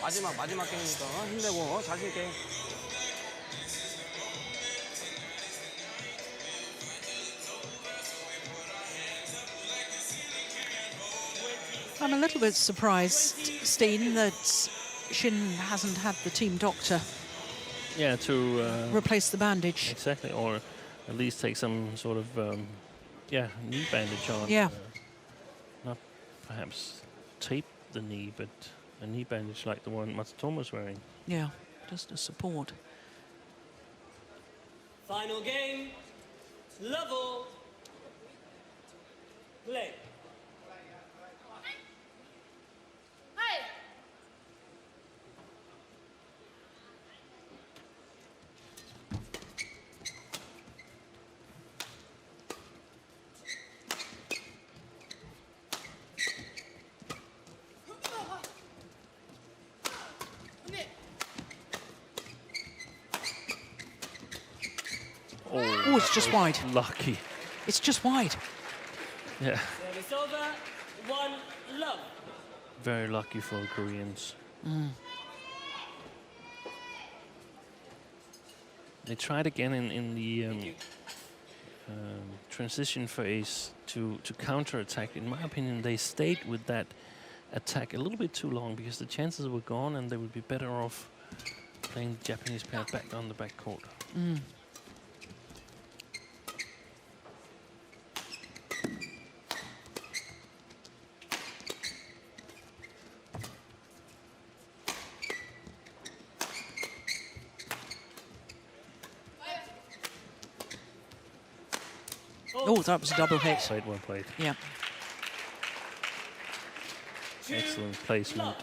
마지막 게임이니까 힘내고 자신 있게. I'm a little bit surprised, Steen, that Shin hasn't had the team doctor Yeah, to replace the bandage. exactly, or at least take some sort of knee bandage on. Yeah. Not perhaps tape the knee, but a knee bandage like the one Matsutomo's wearing. Yeah, just a support. Final game. Level. Play. Oh, it's just wide. Lucky. It's just wide. Yeah. Service over. 1 love. Very lucky for the Koreans. They tried again in the transition phase to counter-attack. In my opinion, they stayed with that attack a little bit too long because the chances were gone and they would be better off playing the Japanese pair back on the backcourt. Oh, that was a double hit. Played, well played. Yeah. Excellent placement.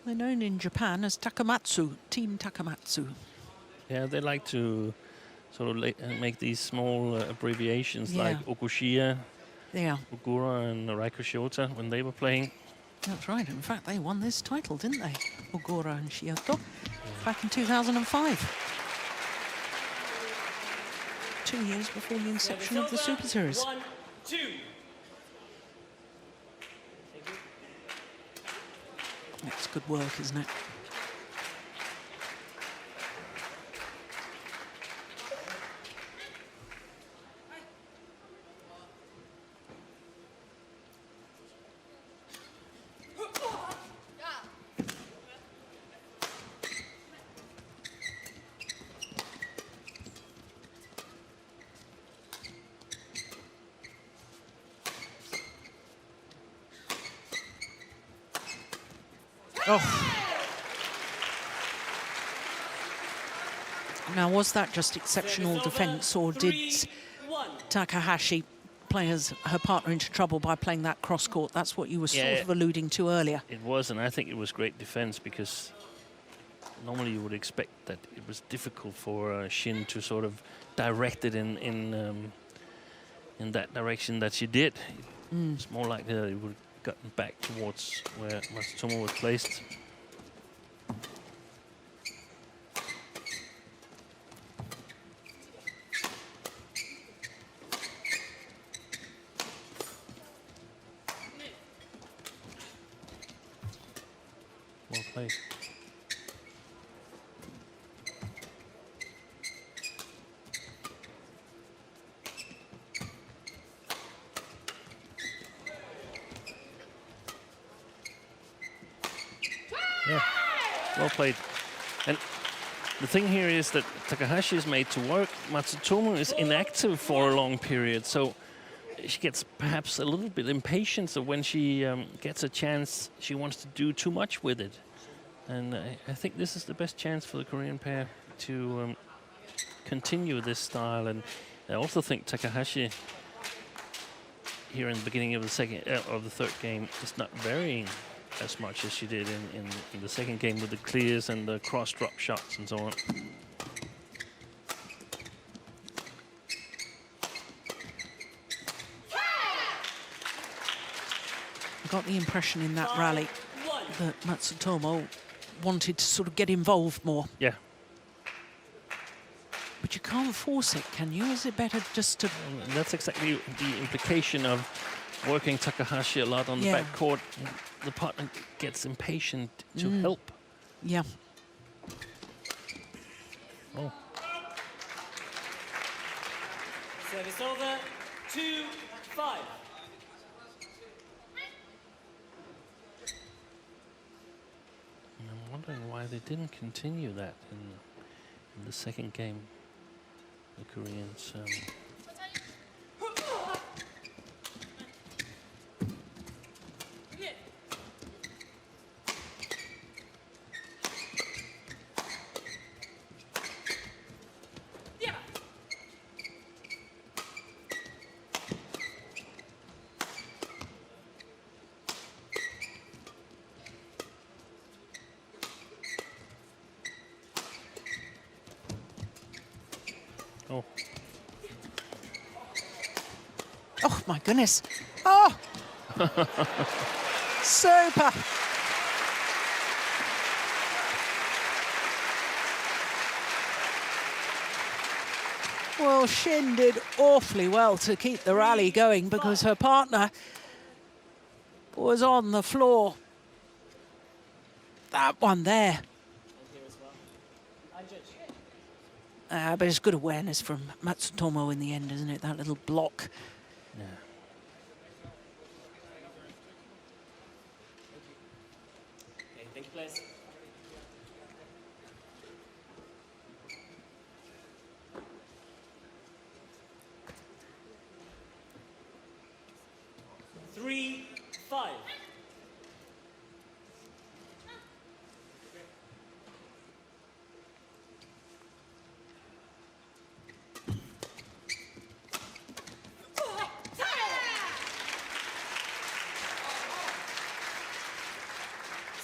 They're known in Japan as Takamatsu, Team Takamatsu. Yeah, they like to sort of make these small abbreviations like Okushia, Ogura, and Raiko Shiota when they were playing. That's right. In fact, they won this title, didn't they? Ogura and Shiotto, back in 2005. 2 years before the inception of the Super Series. 1-2. That's good work, isn't it? Oh. Now, was that just exceptional defence, or did Takahashi play her partner into trouble by playing that cross-court? That's what you were sort of alluding to earlier. It was, and I think it was great defence because normally you would expect that it was difficult for Shin to sort of direct it in that direction that she did. It's more likely that it would have gotten back towards where Matsutomo was placed. Well played. Yeah, well played. And the thing here is that Takahashi is made to work. Matsutomo is inactive for a long period, so she gets perhaps a little bit impatient. So when she gets a chance, she wants to do too much with it. And I think this is the best chance for the Korean pair to continue this style. And I also think Takahashi here in the beginning of the third game is not varying as much as she did in the second game with the clears and the cross drop shots and so on. I got the impression in that rally that Matsutomo wanted to sort of get involved more. Yeah. But you can't force it, can you? Is it better just to... And that's exactly the implication of working Takahashi a lot on the backcourt. The partner gets impatient to help. Yeah. Oh. Service over, 2-5. I'm wondering why they didn't continue that in the second game. The Koreans. Oh. Oh, my goodness. Oh! Super! Well, Shin did awfully well to keep the rally going because her partner was on the floor. That one there. But it's good awareness from Matsutomo in the end, isn't it? That little block. Yeah. Okay, thank you, please. Three, 5.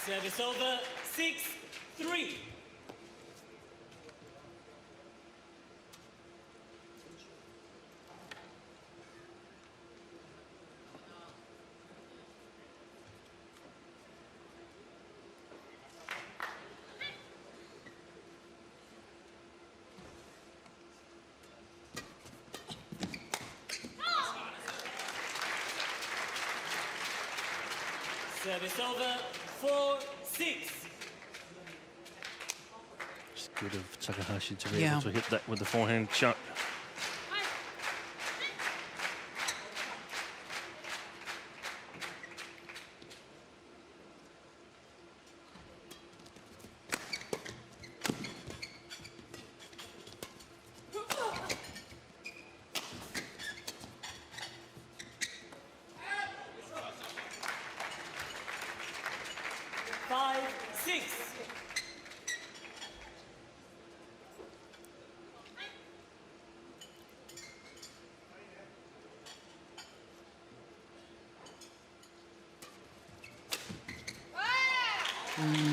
Service over, 6-3. Service over, 4-6. It's good of Takahashi to be Yeah. able to hit that with the forehand shot. Five, 6.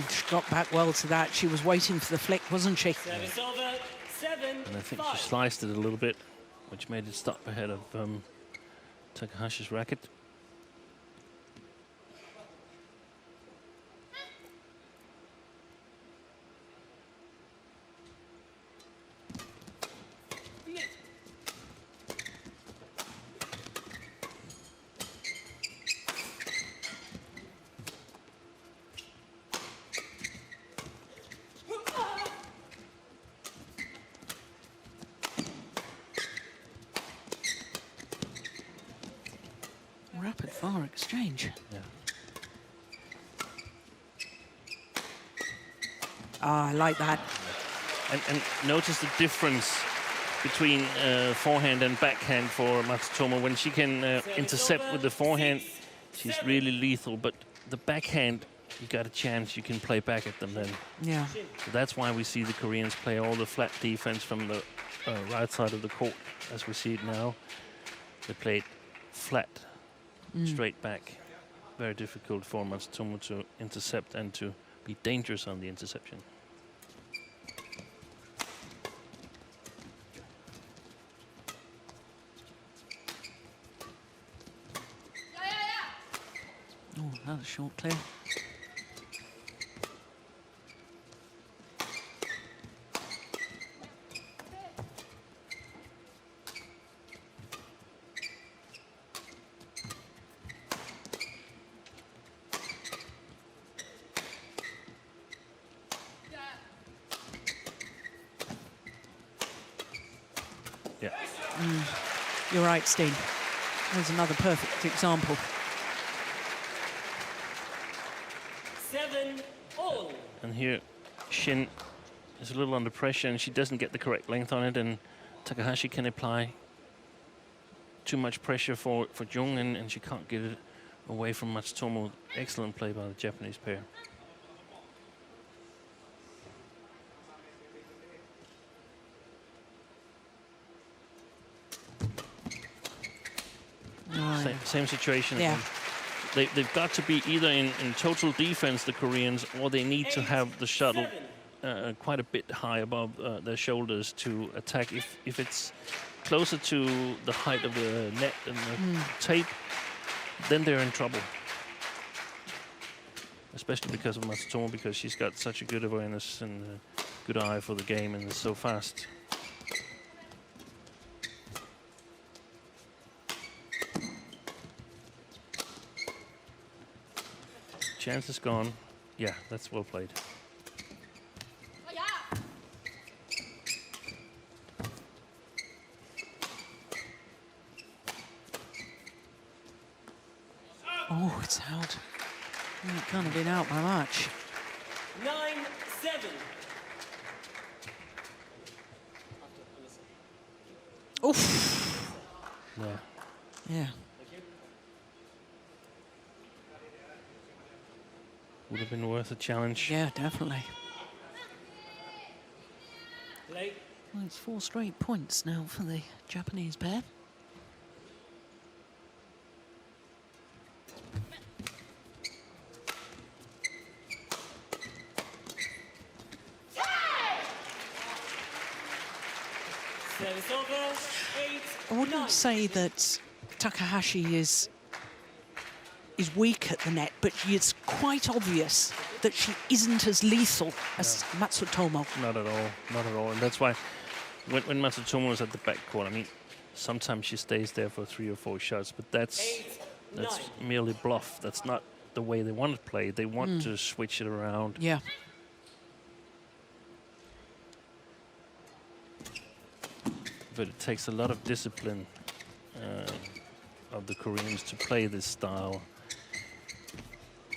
She got back well to that. She was waiting for the flick, wasn't she? Service over, 7, And I think 5. she sliced it a little bit, which made it stop ahead of Takahashi's racket. Rapid fire exchange. Yeah. Ah, I like that. And notice the difference between forehand and backhand for Matsutomo. When she can intercept with the forehand, she's really lethal. But the backhand, you got a chance, you can play back at them then. Yeah. So that's why we see the Koreans play all the flat defense from the right side of the court, as we see it now. They played flat, straight back. Very difficult for Matsutomo to intercept and to be dangerous on the interception. Oh, that was short clear. Yeah. You're right, Steen. There's another perfect example. 7 all. And here, Shin is a little under pressure and she doesn't get the correct length on it, and Takahashi can apply too much pressure for Jung, and she can't get it away from Matsutomo. Excellent play by the Japanese pair. Same situation. Yeah. They've got to be either in total defense, the Koreans, or they need to have the shuttle quite a bit high above their shoulders to attack. If it's closer to the height of the net and the tape, then they're in trouble. Especially because of Matsutomo, because she's got such a good awareness and a good eye for the game and is so fast. Chance is gone. Yeah, that's well played. Oh, it's out. It can't have been out by much. 9-7. Oof. Yeah. Yeah. Would have been worth a challenge. Yeah, definitely. Late. Well, it's 4 straight points now for the Japanese pair. Service over. 8. I wouldn't say that Takahashi is weak at the net, but it's quite obvious that she isn't as lethal as Matsutomo. Not at all. Not at all. And that's why when Matsutomo is at the backcourt, I mean, sometimes she stays there for 3 or 4 shots, but that's 9. merely bluff. That's not the way they want to play. They want to switch it around. Yeah. But it takes a lot of discipline of the Koreans to play this style.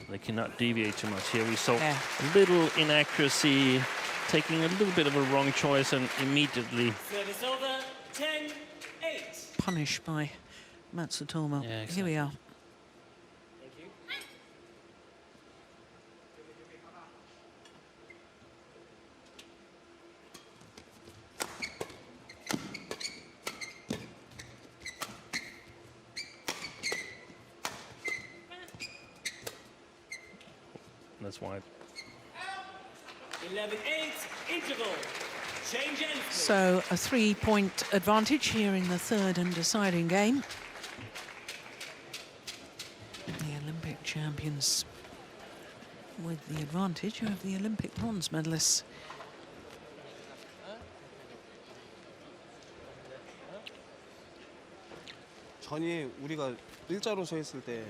They cannot deviate too much. Here we saw Yeah. a little inaccuracy, taking a little bit of a wrong choice, and immediately Service over. 10-8. Punished by Matsutomo. Yeah, Here we are. Thank you. that's why. 11-8. Interval. Change ends. So a 3-point advantage here in the third and deciding game. The Olympic champions with the advantage of the Olympic bronze medalists. 전이 우리가 일자로 서 있을 때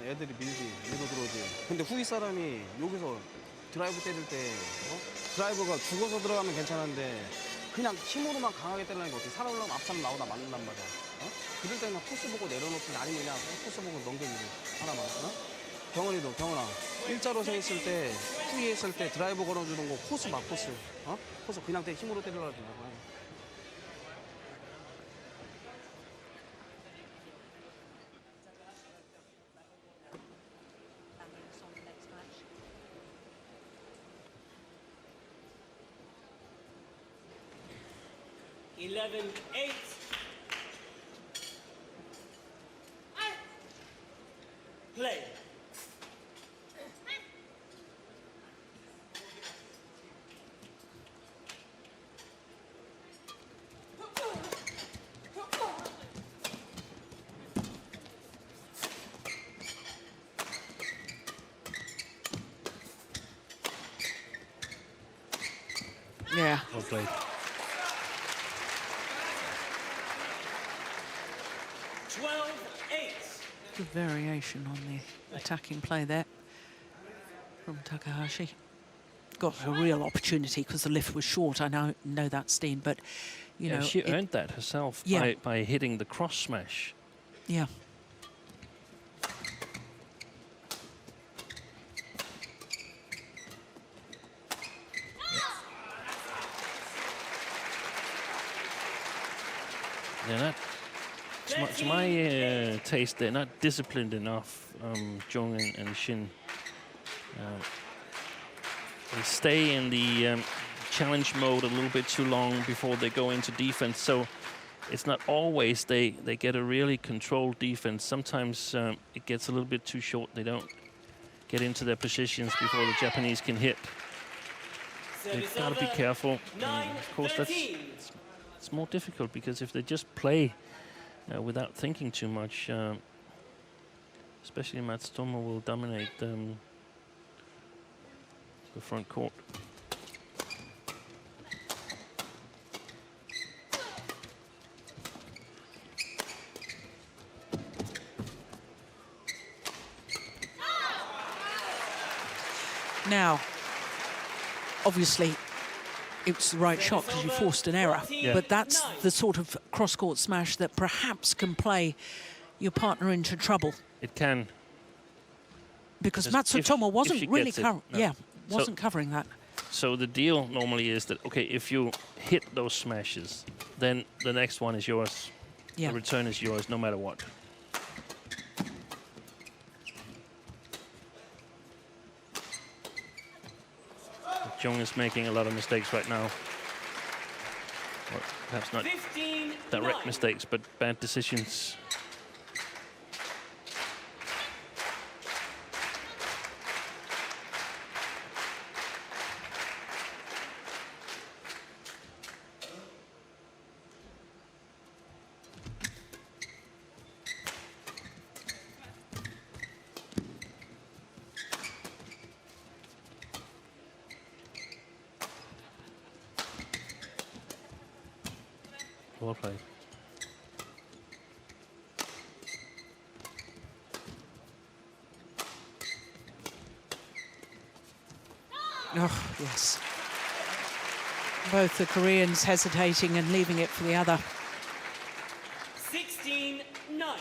애들이 밀고 들어오지. 근데 후위 사람이 여기서 드라이브 때릴 때 드라이브가 죽어서 들어가면 괜찮은데 그냥 힘으로만 강하게 때리니까 어떻게 살아올라면 앞사람 나오다 맞는단 말이야. 그럴 때는 코스 보고 내려놓든지 아니면 그냥 코스 보고 넘겨주고 하나만. 경원아 일자로 서 있을 때 후위에 있을 때 드라이브 걸어주는 거 코스 막 코스. 코스 그냥 힘으로 때리려고 하지 마. Eleven, 8. Play. Yeah. Well played. 12-8. Good variation on the attacking play there from Takahashi. Got a real opportunity because the lift was short. I know that, Steen, but you know She earned that herself by hitting the cross smash. Yeah. They're not, to my taste, they're not disciplined enough, Jung and Shin. They stay in the challenge mode a little bit too long before they go into defense, so it's not always they get a really controlled defense. Sometimes it gets a little bit too short. They don't get into their positions before the Japanese can hit. They've got to be careful. Of course, it's more difficult because if they just play without thinking too much, especially Matsutomo will dominate the front court. Now, obviously, it was the right shot because you forced an error. Yeah. But that's the sort of cross-court smash that perhaps can play your partner into trouble. It can. Because Just if Matsutomo she wasn't really gets it, no. wasn't covering that. So the deal normally is that, okay, if you hit those smashes, then the next one is yours. Yeah. The return is yours no matter what. Jung is making a lot of mistakes right now. Or perhaps not 15, direct 9. mistakes, but bad decisions. Well played. Oh, yes. Both the Koreans hesitating and leaving it for the other. 16, 9.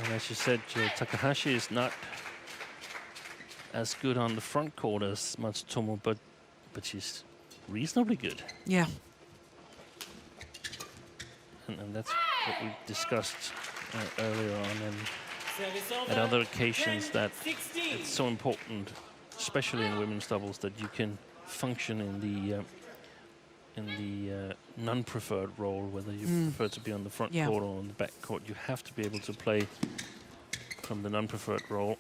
And as you said, Takahashi is not as good on the front court as Matsutomo, but she's reasonably good. Yeah. And that's what we discussed earlier on and Service over. at other occasions, 10, that 16. it's so important, especially in women's doubles, that you can function in the non-preferred role, whether you prefer to be on the front court or on the back court. You have to be able to play from the non-preferred role.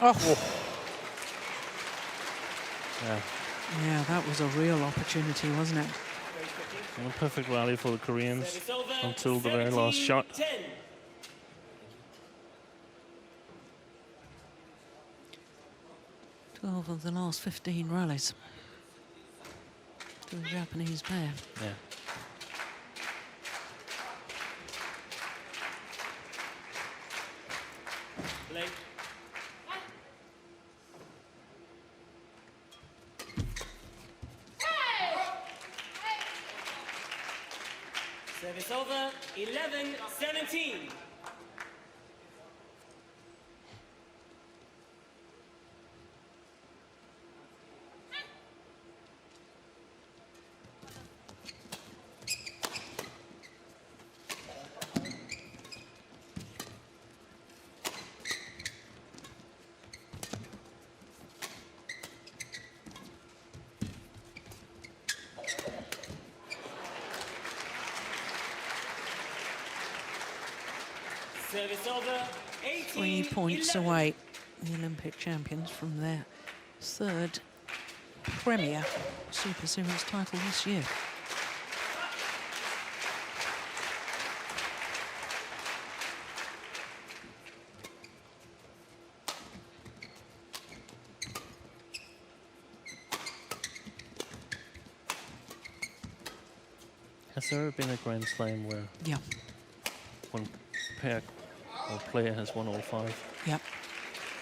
Oh. Yeah. Yeah, that was a real opportunity, wasn't it? And a perfect rally for the Koreans Service over. until the very last shot. 10. 12 of the last 15 rallies to the Japanese pair. Yeah. Play. Service over. 11, 17. Service over. 18, 3 points 11. away, the Olympic champions, from their third Premier Super Series title this year. Has there ever been a Grand Slam where Yeah, one pair or player has won all 5? yeah.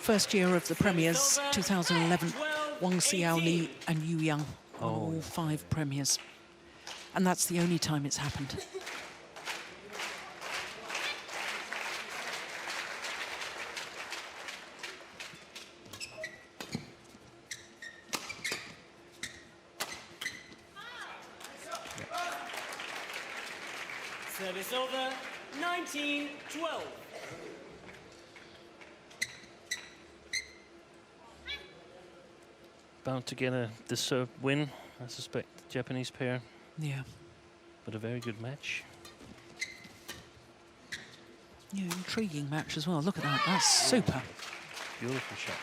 First year of the Premiers, 2011, Wang Xiao Li and Yu Yang on all 5 Premiers. And that's the only time it's happened. Service over. 19, 12. Bound to get a deserved win, I suspect, the Japanese pair, Yeah. but a very good match. Yeah, intriguing match as well. Look at that, that's super. Beautiful shot.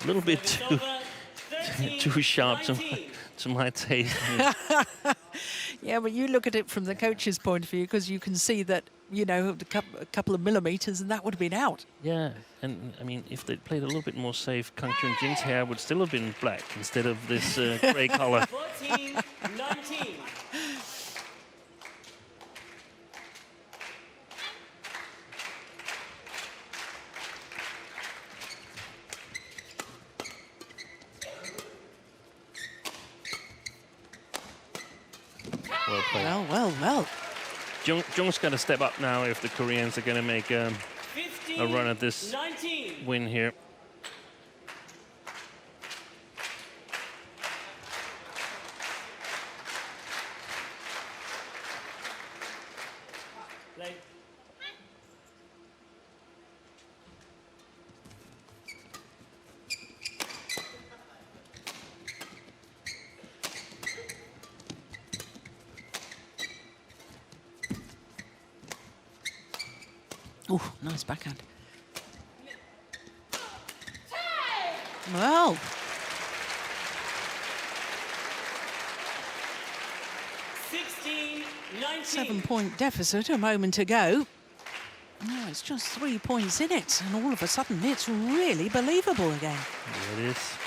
a little bit too too sharp to my taste. Yeah, but you look at it from the coach's point of view, because you can see that, you know, a couple of millimeters and that would have been out. Yeah, and I mean, if they'd played a little bit more safe, Kang Chun-jin's hair would still have been black instead of this grey color. 14-19. Well played. Well. Jung's got to step up now if the Koreans are going to make a run at this 19. win here. Play. Oh, nice backhand. Well, 16-19. 7-point deficit a moment ago. Now it's just 3 points in it, and all of a sudden it's really believable again. There it is.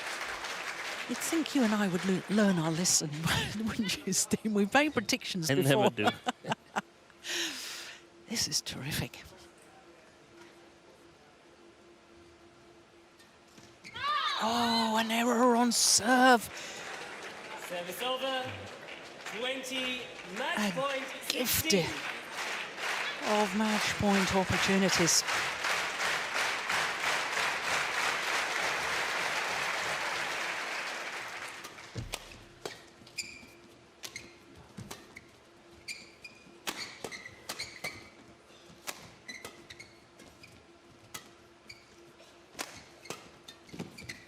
You'd think you and I would learn our lesson, wouldn't you, Steve? We've made predictions And before. never do. This is terrific. Oh, an error on serve. Service over. 20. Match A point. gift 16. of match point opportunities.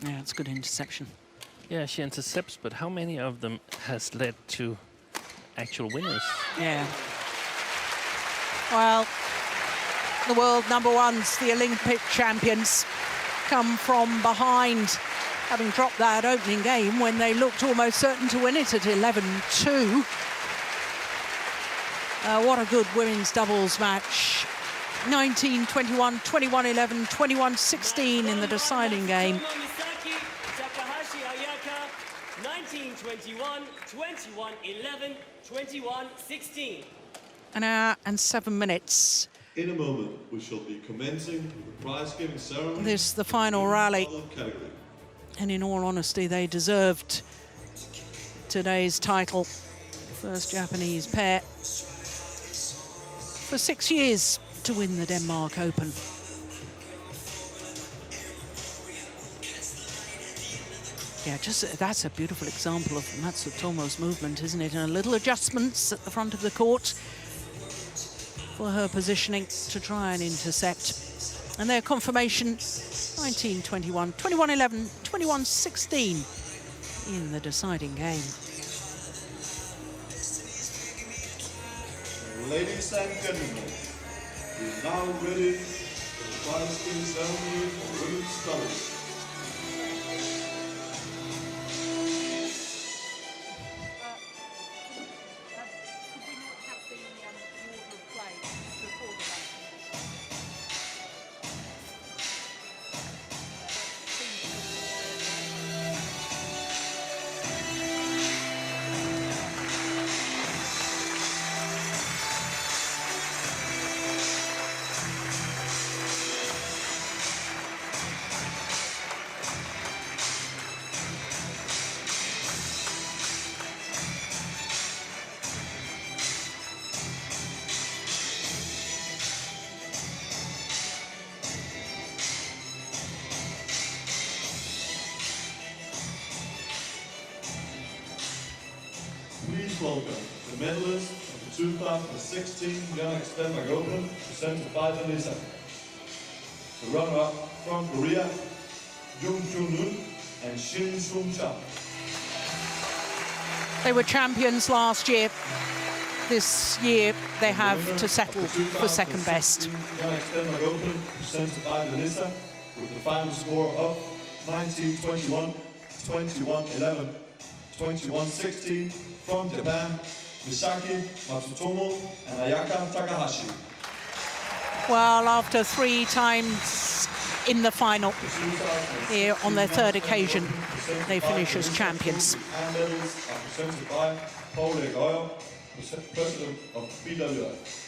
Yeah, it's good interception. Yeah, she intercepts, but how many of them has led to actual winners? Yeah. Well, the world number ones, the Olympic champions, come from behind, having dropped that opening game when they looked almost certain to win it at 11-2. What a good women's doubles match. 19-21, 21-11, 21-16 in the deciding game. Matsutomo Misaki, Takahashi Ayaka. 19-21, 21-11, 21-16. An hour and 7 minutes. In a moment, we shall be commencing the prize-giving ceremony. This the final rally. Category. And in all honesty, they deserved today's title. First Japanese pair for 6 years to win the Denmark Open. Yeah, just that's a beautiful example of Matsutomo's movement, isn't it? And a little adjustments at the front of the court for her positioning to try and intercept. And their confirmation, 19-21, 21-11, 21-16 in the deciding game. Ladies and gentlemen, we are now ready for the prize-giving ceremony for women's doubles. Please welcome the medalist of the 2016 Yonex Denmark Open, presented by Vanessa. The runner-up from Korea, Jung Chun-nun and Shin Sung-chan. They were champions last year. This year they have to settle for second best. Yonex Denmark Open, presented by Vanessa, with the final score of 1921, 2111, 2116 from Japan, Misaki, Matsutomo, and Ayaka Takahashi. Well, after 3 times in the final, here on their 3rd occasion, they finish as champions. And medals are presented by Paul Goyer, President of BWF.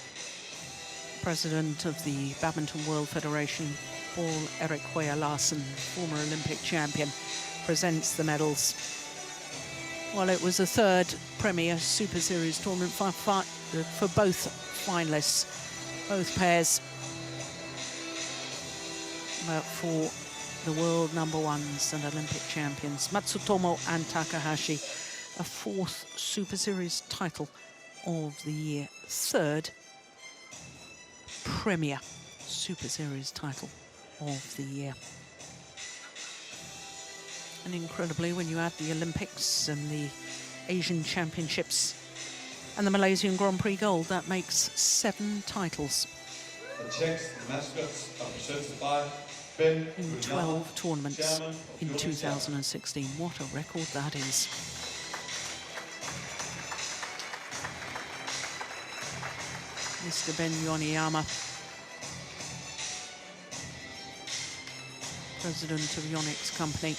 President of the Badminton World Federation, Paul Erik Hoyer Larsen, former Olympic champion, presents the medals. Well, it was a 3rd Premier Super Series tournament for both finalists, both pairs. But for the world #1s and Olympic champions, Matsutomo and Takahashi, a 4th Super Series title of the year, 3rd Premier Super Series title of the year. And incredibly, when you add the Olympics and the Asian Championships and the Malaysian Grand Prix gold, that makes 7 titles. The Czechs, the mascots, are presented by Ben in 12 tournaments in 2016. What a record that is. Mr. Ben Yoniyama, president of Yonex company.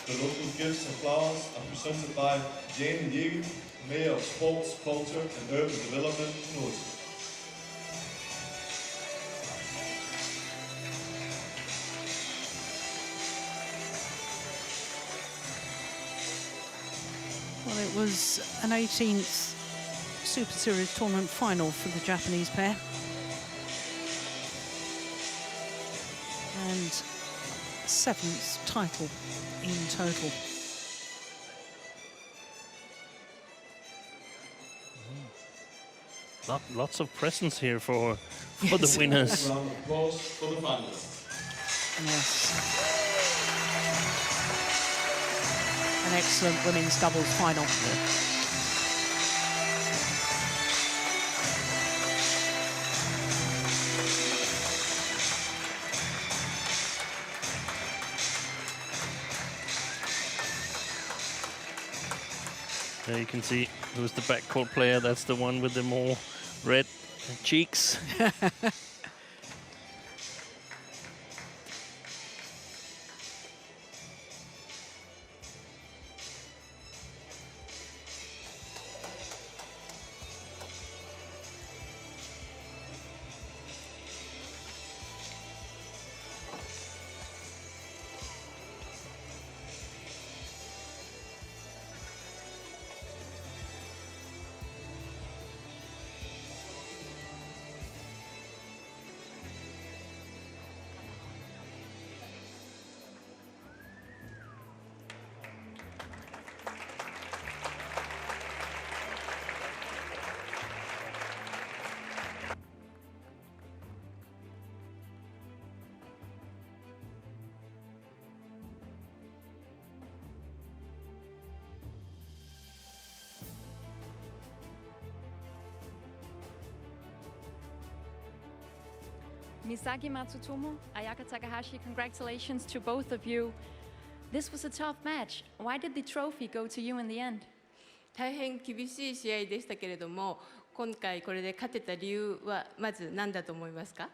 The local gifts and flowers are presented by Jane Yegi, Mayor of Sports, Culture and Urban Development in Odense. Well, it was an 18th Super Series tournament final for the Japanese pair. And 7th title in total. Lots of presents here for Yes. the winners. Round of applause for the finalists. Yes. An excellent women's doubles final. There you can see who's the backcourt player. That's the one with the more red cheeks. Misaki Matsutomo, Ayaka Takahashi, congratulations to both of you. This was a tough match. Why did the trophy go to you in the end? 大変厳しい試合でしたけれども、今回これで勝てた理由はまず何だと思いますか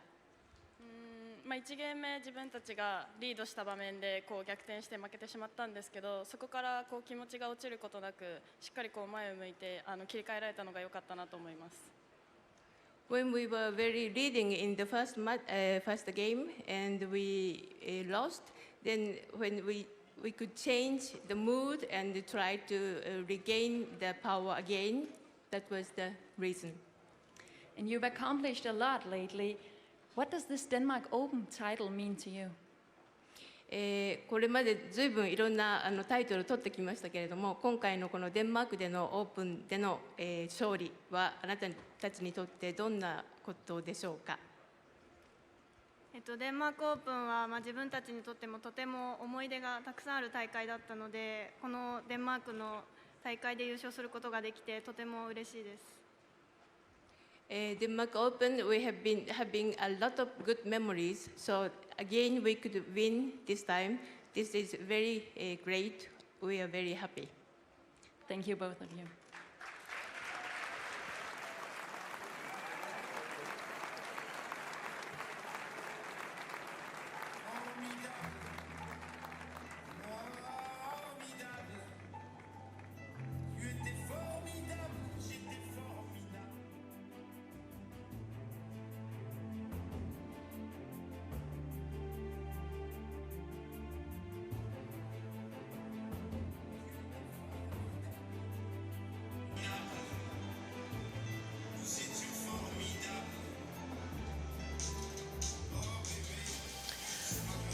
？1ゲーム目自分たちがリードした場面で逆転して負けてしまったんですけど、そこから気持ちが落ちることなくしっかり前を向いて切り替えられたのが良かったなと思います。When we were very leading in the first game and we lost, then when we could change the mood and try to regain the power again, that was the reason. And you've accomplished a lot lately. What does this Denmark Open title mean to you? これまでずいぶんいろんなタイトルを取ってきましたけれども、今回のこのデンマークでのオープンでの勝利はあなたたちにとってどんなことでしょうか。デンマークオープンは、自分たちにとってもとても思い出がたくさんある大会だったので、このデンマークの大会で優勝することができてとても嬉しいです。Denmark Open, we have been having a lot of good memories. So again, we could win this time. This is very great. We are very happy. Thank you, both of you.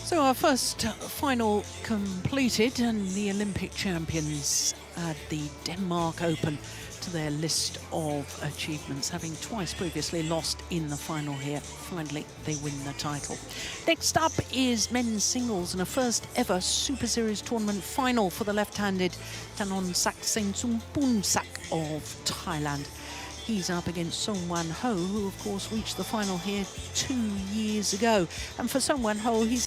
So our first final completed, and the Olympic champions add the Denmark Open to their list of achievements, having twice previously lost in the final here. Finally, they win the title. Next up is men's singles and a first ever Super Series tournament final for the left-handed Thanornsak Sengsumpumsak of Thailand. He's up against Song Wan Ho, who of course reached the final here 2 years ago. And for Song Wan Ho, he's